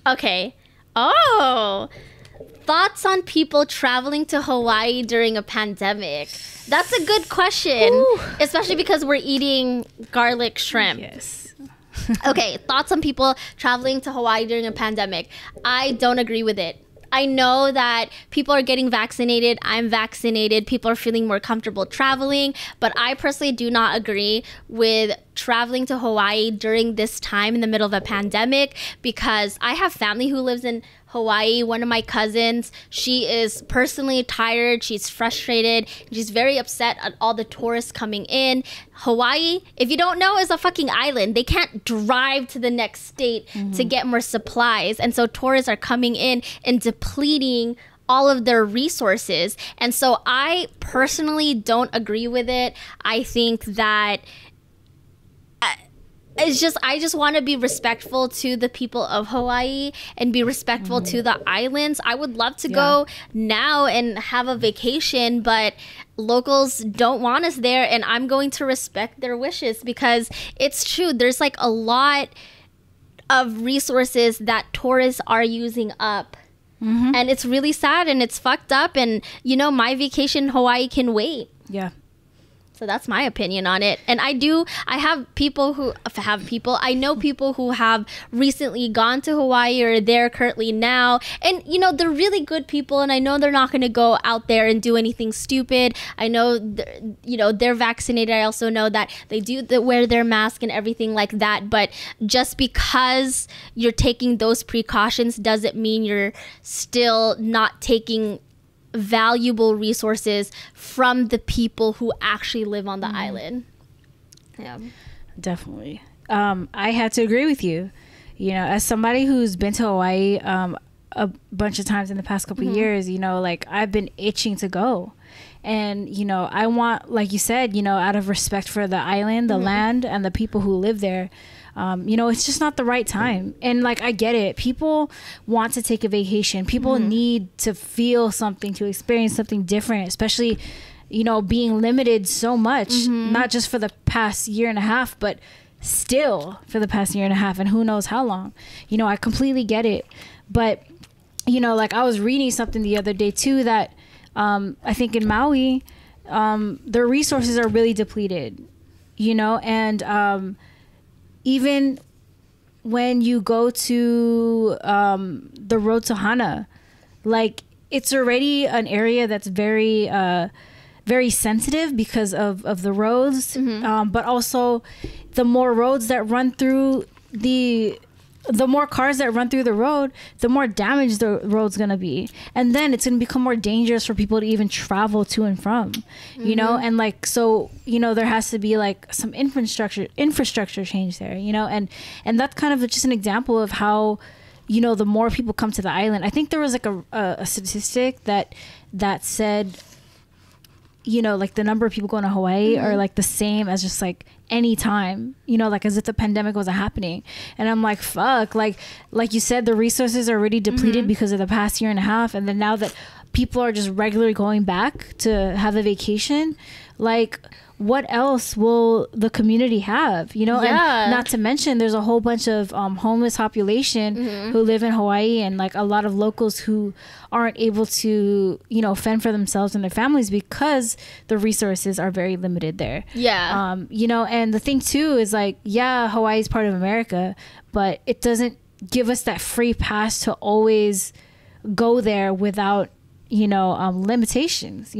Okay. Oh. Thoughts on people traveling to Hawaii during a pandemic? That's a good question. Ooh. Especially because we're eating garlic shrimp. Yes. Okay, thoughts on people traveling to Hawaii during a pandemic. I don't agree with it. I know that people are getting vaccinated. I'm vaccinated. People are feeling more comfortable traveling. But I personally do not agree with traveling to Hawaii during this time in the middle of a pandemic, because I have family who lives in Hawaii. One of my cousins, she is personally tired. She's frustrated. She's very upset at all the tourists coming in. Hawaii, if you don't know, is a fucking island. They can't drive to the next state to get more supplies. And so tourists are coming in and depleting all of their resources. And so I personally don't agree with it. I think that I just want to be respectful to the people of Hawaii and be respectful to the islands. I would love to go now and have a vacation, but locals don't want us there, and I'm going to respect their wishes, because it's true. There's like a lot of resources that tourists are using up. And it's really sad and it's fucked up, and you know, my vacation in Hawaii can wait. Yeah. So that's my opinion on it. And I know people who have recently gone to Hawaii or are there currently now. And, you know, they're really good people. And I know they're not going to go out there and do anything stupid. I know, they're vaccinated. I also know that they do wear their mask and everything like that. But just because you're taking those precautions doesn't mean you're still not taking valuable resources from the people who actually live on the island. Yeah, definitely. I had to agree with you. You know, as somebody who's been to Hawaii a bunch of times in the past couple of years, you know, like I've been itching to go. And, you know, I want, like you said, you know, out of respect for the island, the land, and the people who live there, you know, it's just not the right time. And like, I get it. People want to take a vacation. People need to feel something, to experience something different, especially, you know, being limited so much, not just for the past year and a half, but still for the past year and a half, and who knows how long. You know, I completely get it. But, you know, like I was reading something the other day too, that I think in Maui, their resources are really depleted, you know, and even when you go to the road to Hana, like it's already an area that's very very sensitive because of the roads, but also the more roads that run through the more cars that run through the road, the more damage the road's going to be. And then it's going to become more dangerous for people to even travel to and from, you know? And like, so, you know, there has to be like some infrastructure change there, you know? And that's kind of just an example of how the more people come to the island. I think there was like a statistic that said, like the number of people going to Hawaii are like the same as just like any time, like as if the pandemic wasn't happening. And I'm like, fuck, like you said, the resources are already depleted because of the past year and a half. And then now that people are just regularly going back to have a vacation, like what else will the community have, and not to mention there's a whole bunch of homeless population who live in Hawaii, and like a lot of locals who aren't able to fend for themselves and their families because the resources are very limited there. And the thing too is like, Hawaii is part of America, but it doesn't give us that free pass to always go there without limitations.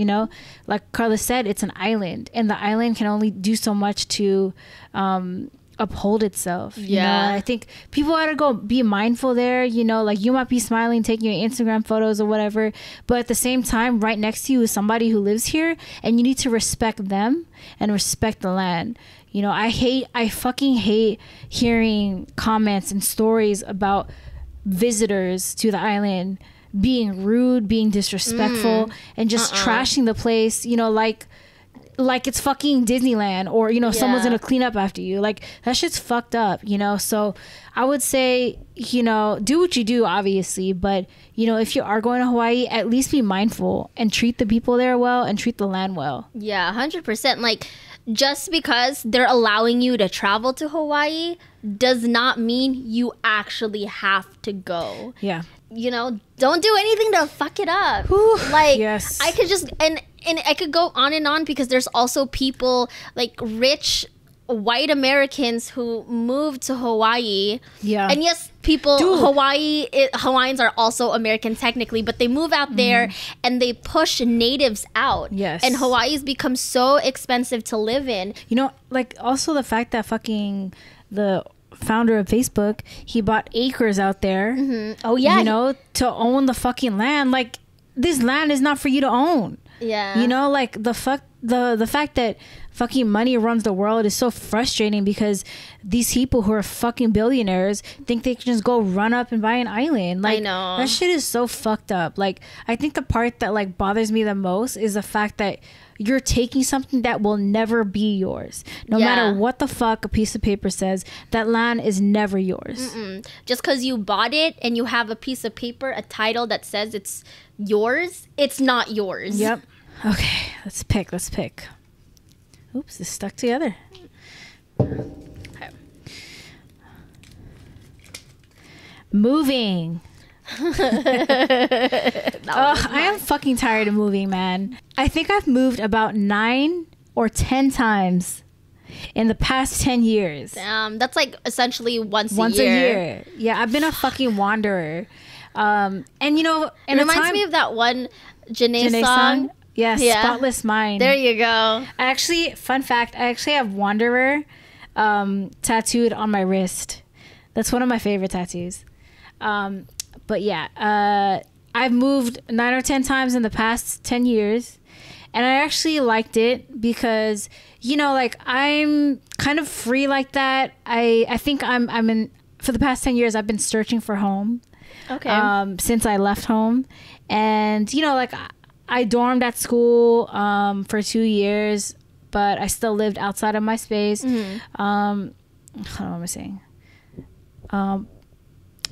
Like Carla said, it's an island, and the island can only do so much to uphold itself. And I think people ought to go be mindful there. Like you might be smiling, taking your Instagram photos or whatever, but at the same time, right next to you is somebody who lives here, and you need to respect them and respect the land. I fucking hate hearing comments and stories about visitors to the island being rude, being disrespectful, and just trashing the place, like it's fucking Disneyland, or someone's gonna clean up after you. Like that shit's fucked up. So I would say, do what you do, obviously, but if you are going to Hawaii, at least be mindful and treat the people there well and treat the land well. 100%. Like, just because they're allowing you to travel to Hawaii does not mean you actually have to go. Don't do anything to fuck it up. Like, I could just and I could go on and on, because there's also people like rich white Americans who moved to Hawaii. And yes, Hawaiians are also American technically, but they move out there and they push natives out. And Hawaii's become so expensive to live in. Like also the fact that fucking the founder of Facebook, he bought acres out there. To own the fucking land. Like, this land is not for you to own. Like the fact that fucking money runs the world is so frustrating, because these people who are fucking billionaires think they can just go run up and buy an island. Like, I know, that shit is so fucked up. Like, I think the part that like bothers me the most is the fact that you're taking something that will never be yours. No matter what the fuck a piece of paper says, that land is never yours. Just because you bought it and you have a piece of paper, a title that says it's yours, it's not yours. Okay, let's pick. Oops, it's stuck together. Okay. Moving. I am fucking tired of moving, man. I think I've moved about 9 or 10 times in the past 10 years. That's like essentially once a year. Yeah, I've been a fucking wanderer. And it reminds me of that one Janae song. Yeah, Spotless Mind. There you go. Fun fact, I actually have Wanderer tattooed on my wrist. That's one of my favorite tattoos. But yeah, I've moved 9 or 10 times in the past 10 years. And I actually liked it because, like, I'm kind of free like that. I think I'm in, for the past 10 years, I've been searching for home. Okay. Since I left home. And, like, I dormed at school for 2 years, but I still lived outside of my space. Hold on, what am I saying?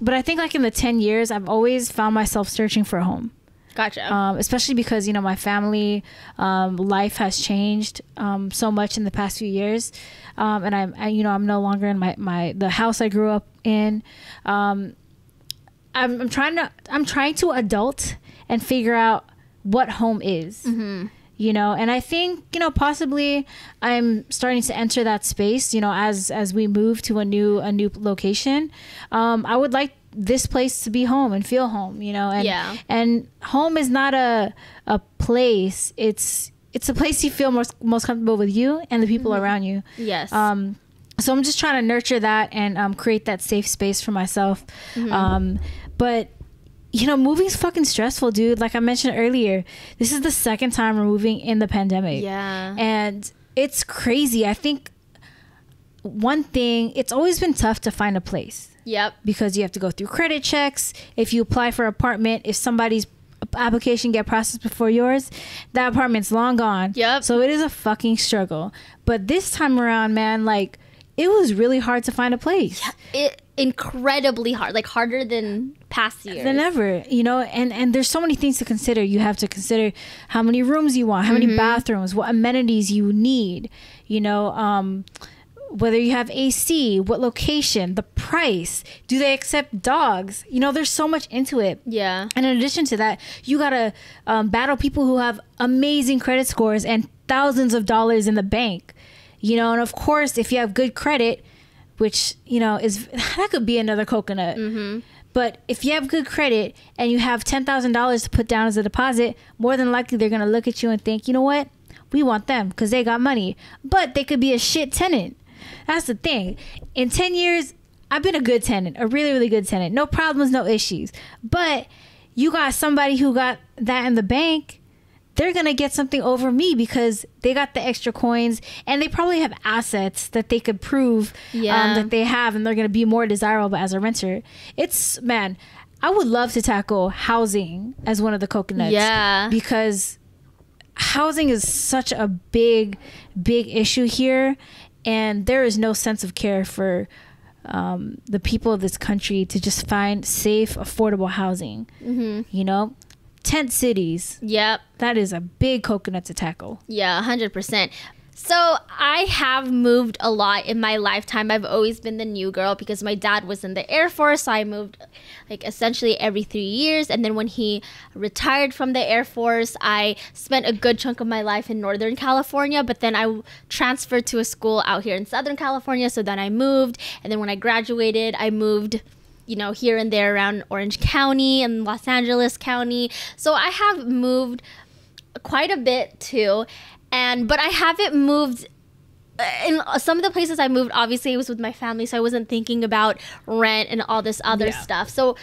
But I think like in the 10 years, I've always found myself searching for a home. Gotcha. Especially because, my family life has changed so much in the past few years. And I'm no longer in the house I grew up in. I'm trying to adult and figure out what home is. And I think, possibly I'm starting to enter that space, as we move to a new location. I would like this place to be home and feel home, and home is not a place. It's a place you feel most comfortable with you and the people around you. Yes. So I'm just trying to nurture that and create that safe space for myself. But moving's fucking stressful, dude. Like I mentioned earlier, this is the second time we're moving in the pandemic. Yeah. And it's crazy. I think one thing, it's always been tough to find a place. Yep. Because you have to go through credit checks. If you apply for an apartment, if somebody's application get processed before yours, that apartment's long gone. Yep. So it is a fucking struggle. But this time around, man, like, it was really hard to find a place. Yeah, incredibly hard, like harder than past years. Than ever, you know, and there's so many things to consider. You have to consider how many rooms you want, how many bathrooms, what amenities you need, you know, whether you have AC, what location, the price, do they accept dogs? You know, there's so much into it. Yeah. And in addition to that, you gotta battle people who have amazing credit scores and thousands of dollars in the bank. You know, and of course, if you have good credit, which, you know, that could be another coconut. But if you have good credit and you have $10,000 to put down as a deposit, more than likely they're going to look at you and think, you know what? We want them because they got money. But they could be a shit tenant. That's the thing. In 10 years, I've been a good tenant, a really, really good tenant. No problems, no issues. But you got somebody who got that in the bank, they're going to get something over me because they got the extra coins and they probably have assets that they could prove that they have, and they're going to be more desirable as a renter. Man, I would love to tackle housing as one of the coconuts. Yeah. Because housing is such a big, big issue here, and there is no sense of care for the people of this country to just find safe, affordable housing. You know? Tent cities. Yep. That is a big coconut to tackle. Yeah, 100%. So I have moved a lot in my lifetime. I've always been the new girl because my dad was in the Air Force. So I moved like essentially every 3 years. And then when he retired from the Air Force, I spent a good chunk of my life in Northern California. But then I transferred to a school out here in Southern California. So then I moved. And then when I graduated, I moved, you know, here and there around Orange County and Los Angeles County. So I have moved quite a bit too. But I haven't moved in some of the places I moved. Obviously, it was with my family, so I wasn't thinking about rent and all this other stuff. So,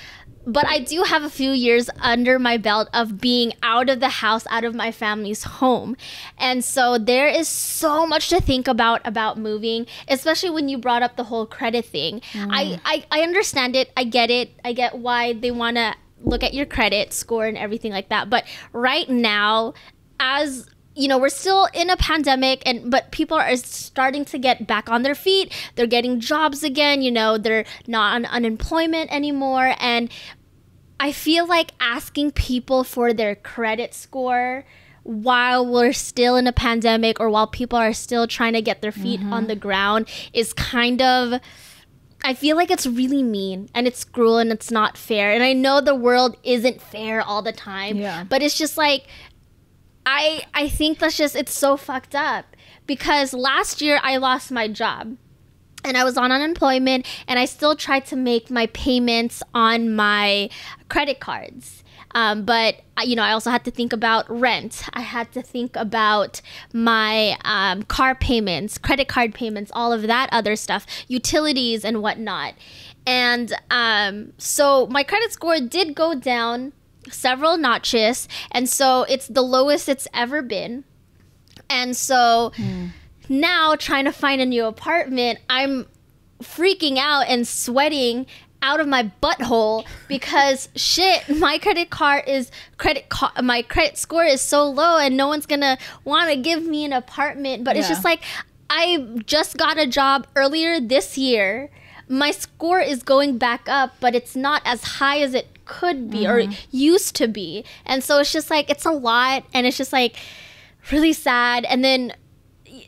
but I do have a few years under my belt of being out of the house, out of my family's home. And so there is so much to think about moving, especially when you brought up the whole credit thing. I understand it. I get it. I get why they want to look at your credit score and everything like that. But right now, as you know, we're still in a pandemic, but people are starting to get back on their feet. They're getting jobs again. You know, they're not on unemployment anymore. And I feel like asking people for their credit score while we're still in a pandemic or while people are still trying to get their feet on the ground is kind of, I feel like it's really mean and it's cruel and it's not fair. And I know the world isn't fair all the time, but it's just like, I think that's just, it's so fucked up because last year I lost my job and I was on unemployment and I still tried to make my payments on my credit cards. But, you know, I also had to think about rent. I had to think about my car payments, credit card payments, all of that other stuff, utilities and whatnot. And so my credit score did go down several notches, and so it's the lowest it's ever been. And so now trying to find a new apartment, I'm freaking out and sweating out of my butthole because shit, my credit score is so low and no one's gonna want to give me an apartment. But it's just like, I just got a job earlier this year. My score is going back up, but it's not as high as it could be or used to be. And so it's just like, it's a lot, and it's just like really sad. And then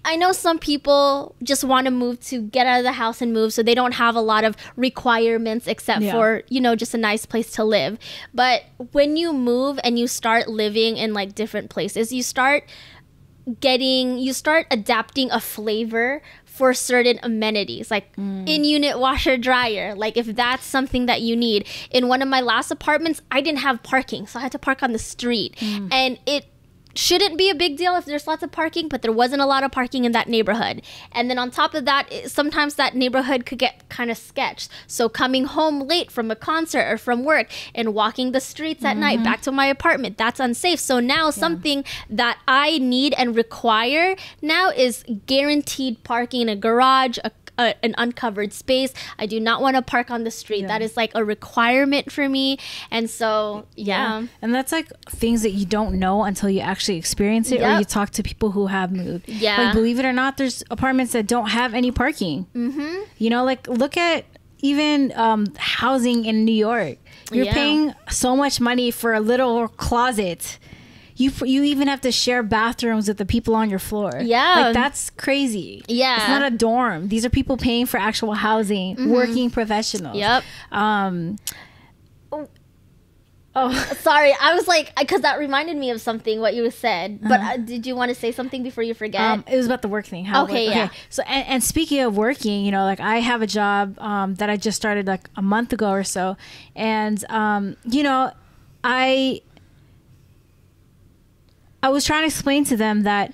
I know some people just want to move to get out of the house and move, so they don't have a lot of requirements except for, you know, just a nice place to live. But when you move and you start living in like different places, you start adapting a flavor for certain amenities, like in-unit washer dryer. Like if that's something that you need. In one of my last apartments, I didn't have parking, so I had to park on the street. And it shouldn't be a big deal if there's lots of parking, but there wasn't a lot of parking in that neighborhood. And then on top of that, sometimes that neighborhood could get kind of sketched. So coming home late from a concert or from work and walking the streets at night back to my apartment, that's unsafe. So now something that I need and require now is guaranteed parking in a garage, an uncovered space. I do not want to park on the street. That is like a requirement for me. And so, yeah. And that's like things that you don't know until you actually experience it or you talk to people who have moved. Yeah. Like, believe it or not, there's apartments that don't have any parking. Mm-hmm. You know, like, look at even housing in New York. You're paying so much money for a little closet. You even have to share bathrooms with the people on your floor. Yeah. Like, that's crazy. Yeah. It's not a dorm. These are people paying for actual housing, working professionals. Yep. Sorry. I was like, because that reminded me of something, what you said. But did you want to say something before you forget? It was about the work thing. Okay. So, and speaking of working, you know, like, I have a job that I just started like a month ago or so. And, you know, I was trying to explain to them that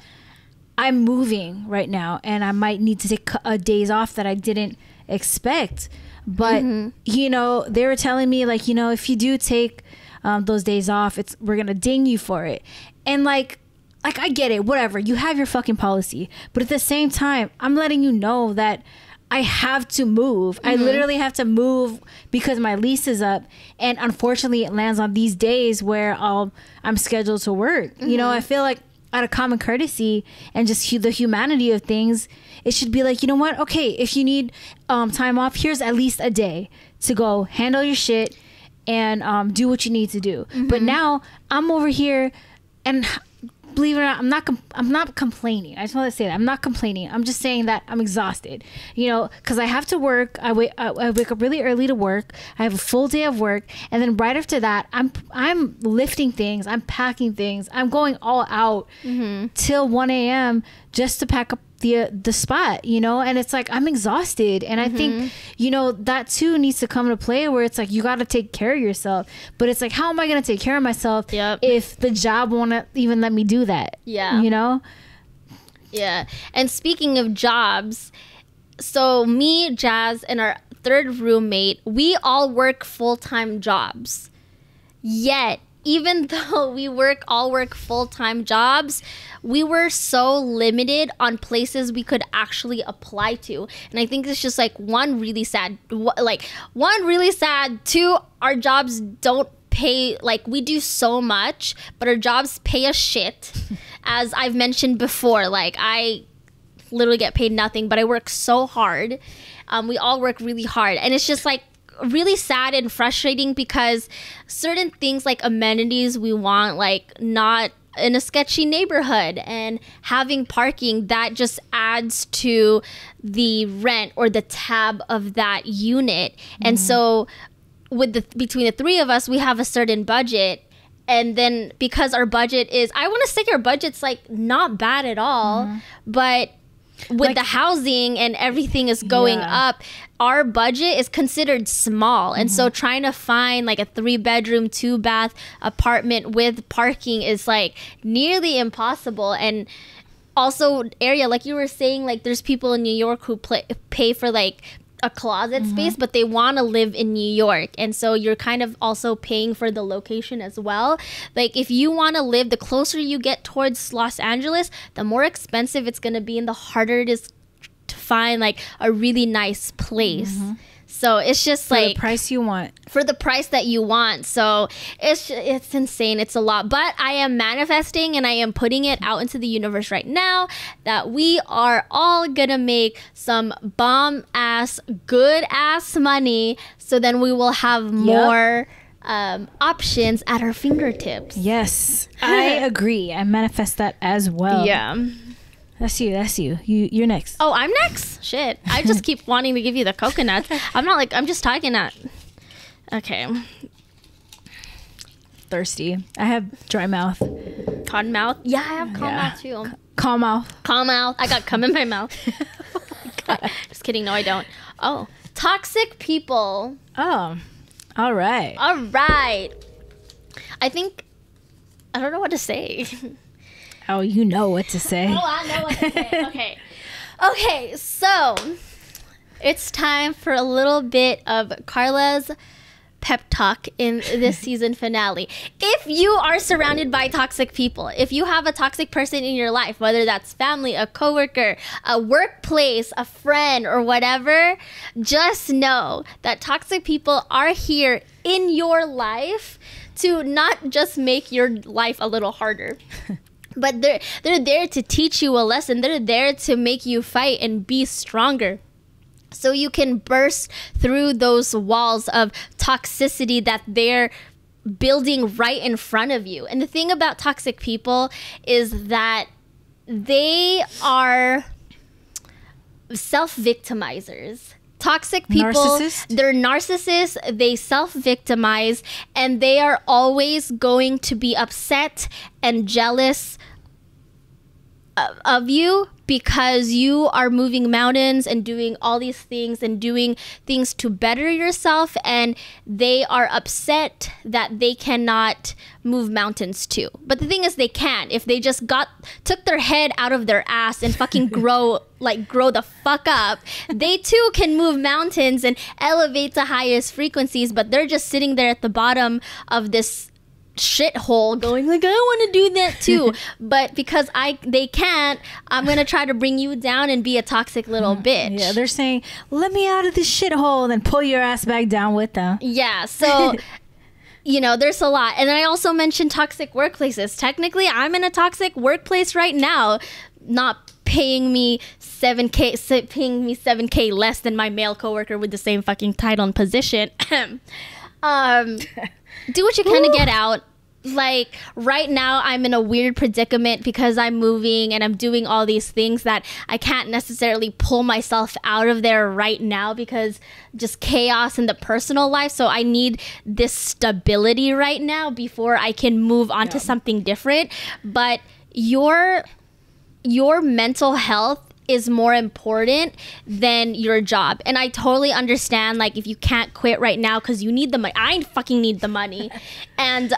I'm moving right now and I might need to take days off that I didn't expect. But, you know, they were telling me, like, you know, if you do take those days off, we're going to ding you for it. And like, I get it, whatever. You have your fucking policy. But at the same time, I'm letting you know that I have to move. I literally have to move because my lease is up. And unfortunately, it lands on these days where I'm scheduled to work. You know, I feel like out of common courtesy and just the humanity of things, it should be like, you know what? Okay, if you need time off, here's at least a day to go handle your shit and do what you need to do. But now I'm over here and... believe it or not, I'm not complaining. I just want to say that I'm not complaining. I'm just saying that I'm exhausted, you know, because I have to work. I wake up really early to work. I have a full day of work, and then right after that, I'm lifting things. I'm packing things. I'm going all out till 1 a.m. just to pack up the spot, you know. And it's like, I'm exhausted, and I think, you know, that too needs to come into play where it's like, you got to take care of yourself. But it's like, how am I going to take care of myself if the job won't even let me do that? You know. And speaking of jobs, so me, Jazz, and our third roommate, we all work full-time jobs. Yet, even though we all work full-time jobs, we were so limited on places we could actually apply to. And I think it's just like one really sad, two, our jobs don't pay, like, we do so much, but our jobs pay us shit. As I've mentioned before, like, I literally get paid nothing, but I work so hard. We all work really hard. And it's just like, really sad and frustrating because certain things like amenities we want, like not in a sketchy neighborhood and having parking, that just adds to the rent or the tab of that unit. And so between the three of us, we have a certain budget. And then because our budget is, I want to say our budget's like not bad at all, but with like, the housing and everything is going up, our budget is considered small. And so trying to find like a 3-bedroom, 2-bath apartment with parking is like nearly impossible. And also area, like you were saying, like there's people in New York who pay for like a closet space, but they want to live in New York. And so you're kind of also paying for the location as well. Like if you want to live, the closer you get towards Los Angeles, the more expensive it's going to be and the harder it is to find like a really nice place. So it's just for like the price you want. For the price that you want. So it's insane. It's a lot. But I am manifesting and I am putting it out into the universe right now that we are all going to make some bomb ass, good ass money. So then we will have more options at our fingertips. Yes, I agree. I manifest that as well. Yeah. That's you. You're next. Oh, I'm next? Shit. I just keep wanting to give you the coconuts. I'm just talking at... Okay. Thirsty. I have dry mouth. Cotton mouth? Yeah, I have calm mouth too. Calm mouth. Calm mouth. I got cum in my mouth. Oh my God. Just kidding. No, I don't. Oh. Toxic people. Oh. All right. I don't know what to say. Oh, you know what to say. Oh, I know what to say. Okay, so it's time for a little bit of Carla's pep talk in this season finale. If you are surrounded by toxic people, if you have a toxic person in your life, whether that's family, a coworker, a workplace, a friend, or whatever, just know that toxic people are here in your life to not just make your life a little harder. But they're there to teach you a lesson. They're there to make you fight and be stronger, so you can burst through those walls of toxicity that they're building right in front of you. And the thing about toxic people is that they are self-victimizers. Toxic people, they're narcissists, they self-victimize, and they are always going to be upset and jealous of you because you are moving mountains and doing all these things and doing things to better yourself, and they are upset that they cannot move mountains too. But the thing is, they can if they just took their head out of their ass and fucking grow the fuck up. They too can move mountains and elevate to highest frequencies, but they're just sitting there at the bottom of this shithole going like, I want to do that too. But because they can't, I'm gonna try to bring you down and be a toxic little bitch. Yeah, they're saying, let me out of this shithole, and then pull your ass back down with them. Yeah, so you know, there's a lot. And then I also mentioned toxic workplaces. Technically, I'm in a toxic workplace right now, not paying me $7K less than my male coworker with the same fucking title and position. Do what you can to get out. Like right now I'm in a weird predicament because I'm moving and I'm doing all these things that I can't necessarily pull myself out of there right now because just chaos in the personal life. So I need this stability right now before I can move on to something different. But your mental health is more important than your job. And I totally understand, like, if you can't quit right now because you need the money. I fucking need the money. And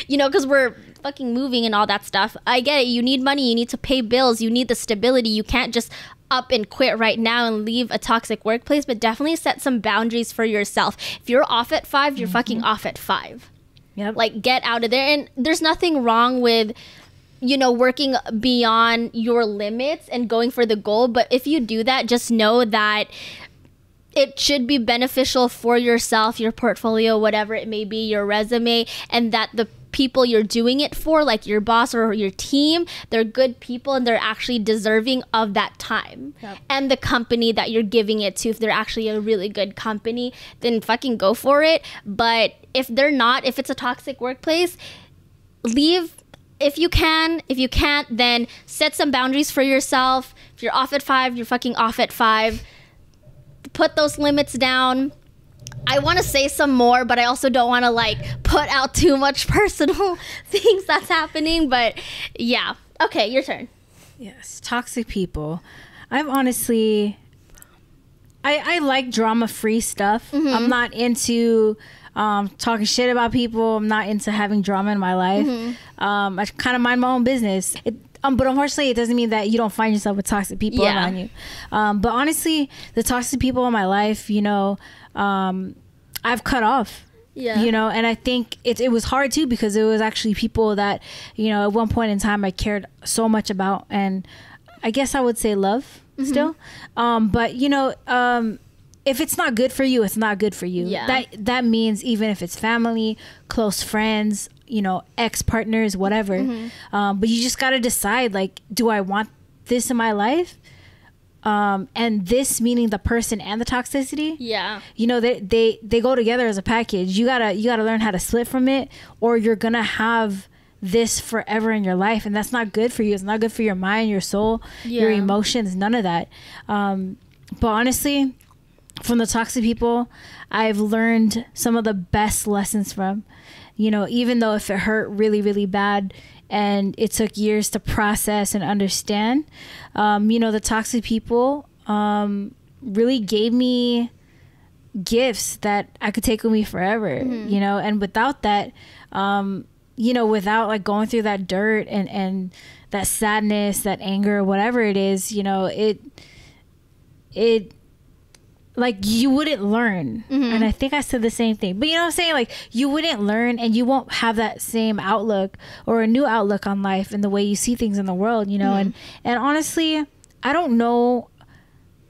you know, because we're fucking moving and all that stuff. I get it. You need money, you need to pay bills, you need the stability. You can't just up and quit right now and leave a toxic workplace. But definitely set some boundaries for yourself. If you're off at 5, you're fucking off at 5. Yep. Like, get out of there. And there's nothing wrong with, you know, working beyond your limits and going for the goal. But if you do that, just know that it should be beneficial for yourself, your portfolio, whatever it may be, your resume, and that the people you're doing it for, like your boss or your team, they're good people and they're actually deserving of that time. Yep. And the company that you're giving it to, if they're actually a really good company, then fucking go for it. But if they're not, if it's a toxic workplace, leave if you can. If you can't, then set some boundaries for yourself. If you're off at 5, you're fucking off at 5. Put those limits down. I want to say some more, but I also don't want to like put out too much personal things that's happening. But yeah. Okay, your turn. Yes, toxic people. I'm honestly, I like drama-free stuff. Mm-hmm. I'm not into talking shit about people. I'm not into having drama in my life. Mm-hmm. I kind of mind my own business. But unfortunately, it doesn't mean that you don't find yourself with toxic people around you. But honestly, the toxic people in my life, you know, I've cut off. Yeah. You know, and I think it was hard too, because it was actually people that, you know, at one point in time I cared so much about, and I guess I would say love still. But you know, if it's not good for you, it's not good for you. Yeah. That means even if it's family, close friends, you know, ex-partners, whatever. But you just got to decide, like, do I want this in my life? And this meaning the person and the toxicity. Yeah. You know, they go together as a package. You gotta learn how to split from it, or you're gonna have this forever in your life, and that's not good for you. It's not good for your mind, your soul, your emotions, none of that. But honestly, from the toxic people, I've learned some of the best lessons from. You know, even though if it hurt really, really bad and it took years to process and understand, you know, the toxic people really gave me gifts that I could take with me forever, you know, and without that, you know, without like going through that dirt and that sadness, that anger, whatever it is, you know, like you wouldn't learn. And I think I said the same thing, but you know what I'm saying, like you wouldn't learn and you won't have that same outlook or a new outlook on life and the way you see things in the world, you know. And honestly, I don't know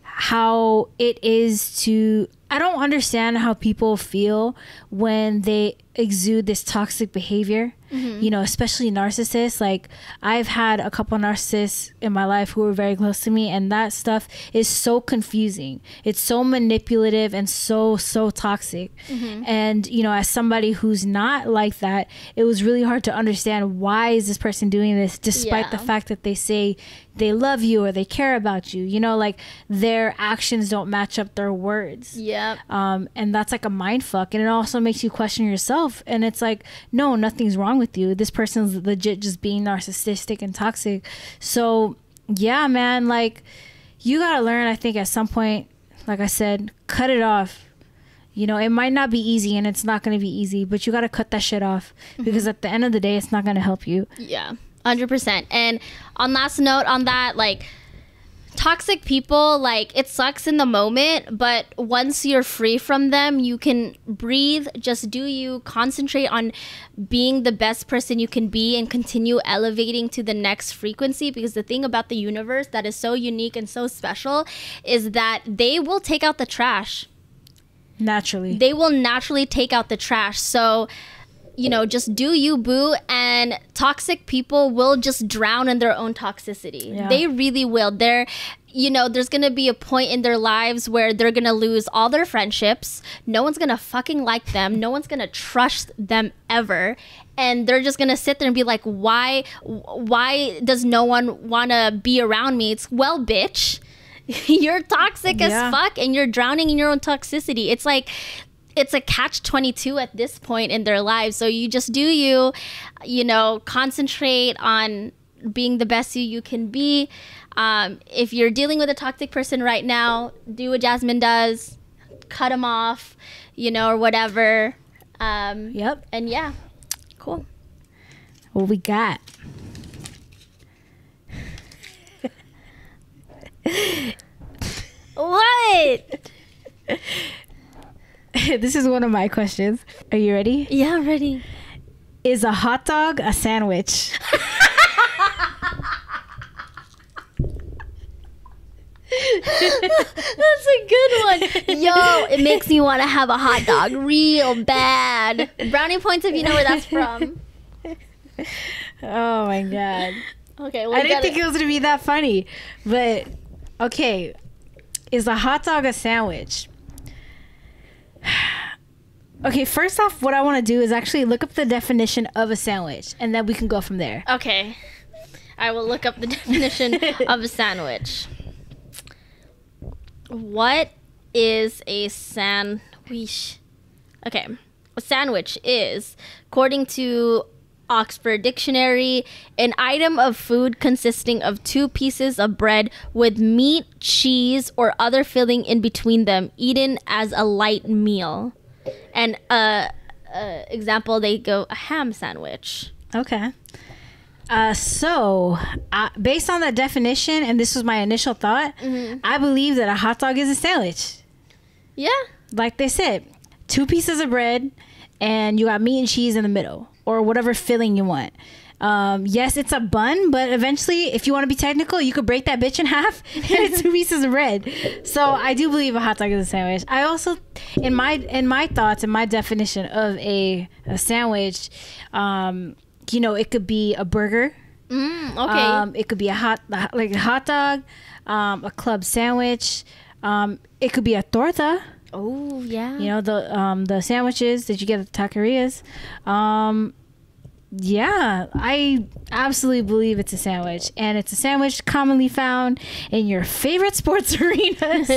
how it is to, I don't understand how people feel when they exude this toxic behavior, you know, especially narcissists. Like I've had a couple narcissists in my life who were very close to me, and that stuff is so confusing. It's so manipulative and so toxic. And you know, as somebody who's not like that, it was really hard to understand, why is this person doing this despite the fact that they say they love you or they care about you, you know, like their actions don't match up their words. And that's like a mind fuck, and it also makes you question yourself. And it's like, no, nothing's wrong with you. This person's legit just being narcissistic and toxic. So yeah, man, like you gotta learn, I think at some point, like I said, cut it off. You know, it might not be easy, and it's not going to be easy, but you got to cut that shit off, because at the end of the day, it's not going to help you. 100%. And on last note on that, like toxic people, like it sucks in the moment, but once you're free from them, you can breathe, just do you, concentrate on being the best person you can be, and continue elevating to the next frequency. Because the thing about the universe that is so unique and so special is that they will take out the trash. Naturally. They will naturally take out the trash. So, you know, just do you, boo. And toxic people will just drown in their own toxicity. They really will. They're, you know, there's going to be a point in their lives where they're going to lose all their friendships. No one's going to fucking like them. No one's going to trust them ever. And they're just going to sit there and be like, why does no one want to be around me? It's, well, bitch, you're toxic as fuck, and you're drowning in your own toxicity. It's like, it's a catch-22 at this point in their lives. So you just do you, you know, concentrate on being the best you can be. If you're dealing with a toxic person right now, do what Jasmine does, cut them off, you know, or whatever. And yeah, cool. What we got? What? This is one of my questions. Are you ready? Yeah, I'm ready. Is a hot dog a sandwich? That's a good one. Yo, it makes me want to have a hot dog real bad. Brownie points if you know where that's from. Oh my god. Okay, I didn't think it was going to be that funny. But, okay. Is a hot dog a sandwich? Okay, first off, what I want to do is actually look up the definition of a sandwich, and then we can go from there. Okay. I will look up the definition of a sandwich. What is a sandwich? Okay. A sandwich is, according to Oxford Dictionary, an item of food consisting of two pieces of bread with meat, cheese, or other filling in between them, eaten as a light meal. And example, they go a ham sandwich. Okay. So based on that definition, and this was my initial thought, I believe that a hot dog is a sandwich. Yeah. Like they said, two pieces of bread, and you got meat and cheese in the middle, or whatever filling you want. Yes, it's a bun, but eventually, if you want to be technical, you could break that bitch in half and it's two pieces of bread. So I do believe a hot dog is a sandwich. I also, in my thoughts and my definition of a sandwich, you know, it could be a burger. Okay. It could be a hot dog, a club sandwich. It could be a torta. Oh yeah. You know, the sandwiches that you get at the taquerias. Yeah, I absolutely believe it's a sandwich, and it's a sandwich commonly found in your favorite sports arenas.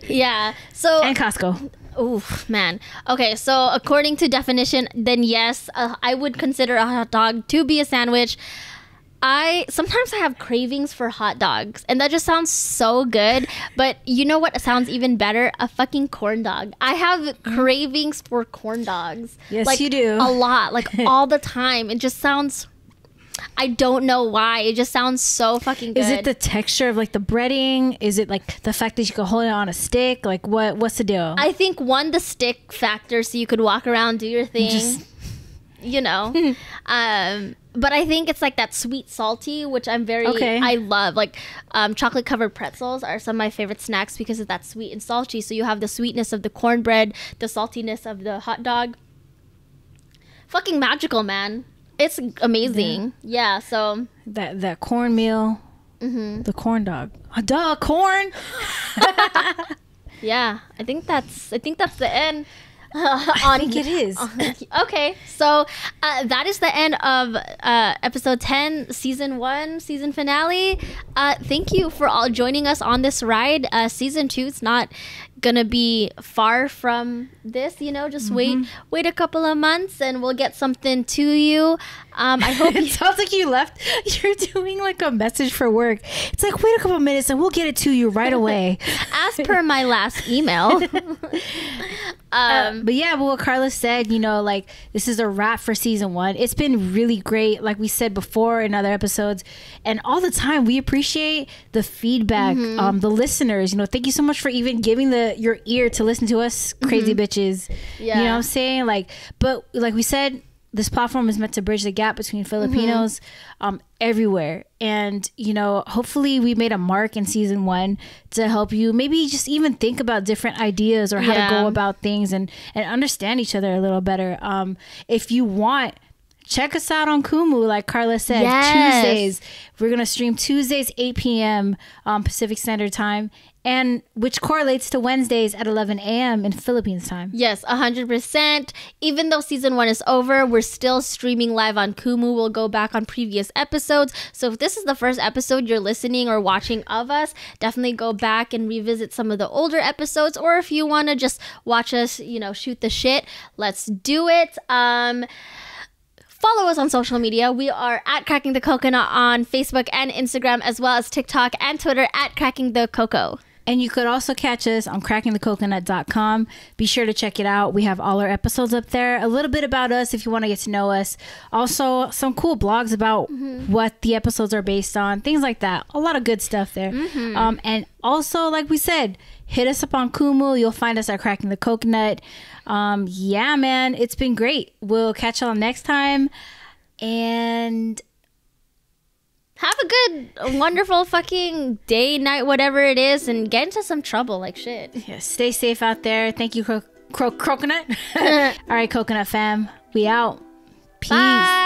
Yeah. So and Costco. Oh man. Okay, so according to definition, then yes, I would consider a hot dog to be a sandwich. Sometimes I have cravings for hot dogs, and that just sounds so good. But you know what sounds even better? A fucking corn dog. I have cravings for corn dogs. Yes, like, you do. A lot, like all the time. It just sounds I don't know why. It just sounds so fucking good. Is it the texture of like the breading? Is it like the fact that you can hold it on a stick? Like what's the deal? I think the stick factor, so you could walk around, do your thing. You know. But I think it's like that sweet salty, which I love. Like chocolate covered pretzels are some of my favorite snacks because of that sweet and salty. So you have the sweetness of the cornbread, the saltiness of the hot dog. Fucking magical, man. It's amazing. Yeah, so that cornmeal, the corn dog. Duh, corn. Yeah, I think that's the end. I think it is. Okay, so that is the end of episode 10, season 1, season finale. Thank you for all joining us on this ride. Season 2, it's not gonna be far from this, you know, just wait a couple of months and we'll get something to you. I hope it sounds like you're doing like a message for work. It's like, wait a couple of minutes and we'll get it to you right away. As per my last email. But yeah, what Carla said, you know, like this is a wrap for season 1. It's been really great, like we said before in other episodes, and all the time we appreciate the feedback, the listeners. You know, thank you so much for even giving your ear to listen to us crazy bitches. Yeah. You know what I'm saying? Like, but like we said, this platform is meant to bridge the gap between Filipinos everywhere. And, you know, hopefully we made a mark in season 1 to help you maybe just even think about different ideas or how to go about things and understand each other a little better. If you want, check us out on Kumu, like Carla said. Tuesdays. We're going to stream Tuesdays, 8 p.m. Pacific Standard Time. And which correlates to Wednesdays at 11 a.m. in Philippines time. Yes, 100%. Even though season 1 is over, we're still streaming live on Kumu. We'll go back on previous episodes. So if this is the first episode you're listening or watching of us, definitely go back and revisit some of the older episodes. Or if you want to just watch us, you know, shoot the shit, let's do it. Follow us on social media. We are at Cracking the Coconut on Facebook and Instagram, as well as TikTok and Twitter at Cracking the Coco. And you could also catch us on crackingthecoconut.com. Be sure to check it out. We have all our episodes up there. A little bit about us if you want to get to know us. Also, some cool blogs about what the episodes are based on. Things like that. A lot of good stuff there. And also, like we said, hit us up on Kumu. You'll find us at Cracking the Coconut. Yeah, man. It's been great. We'll catch y'all next time. And have a good, wonderful fucking day, night, whatever it is, and get into some trouble like shit. Yeah, stay safe out there. Thank you, Coconut. All right, Coconut fam. We out. Peace. Bye.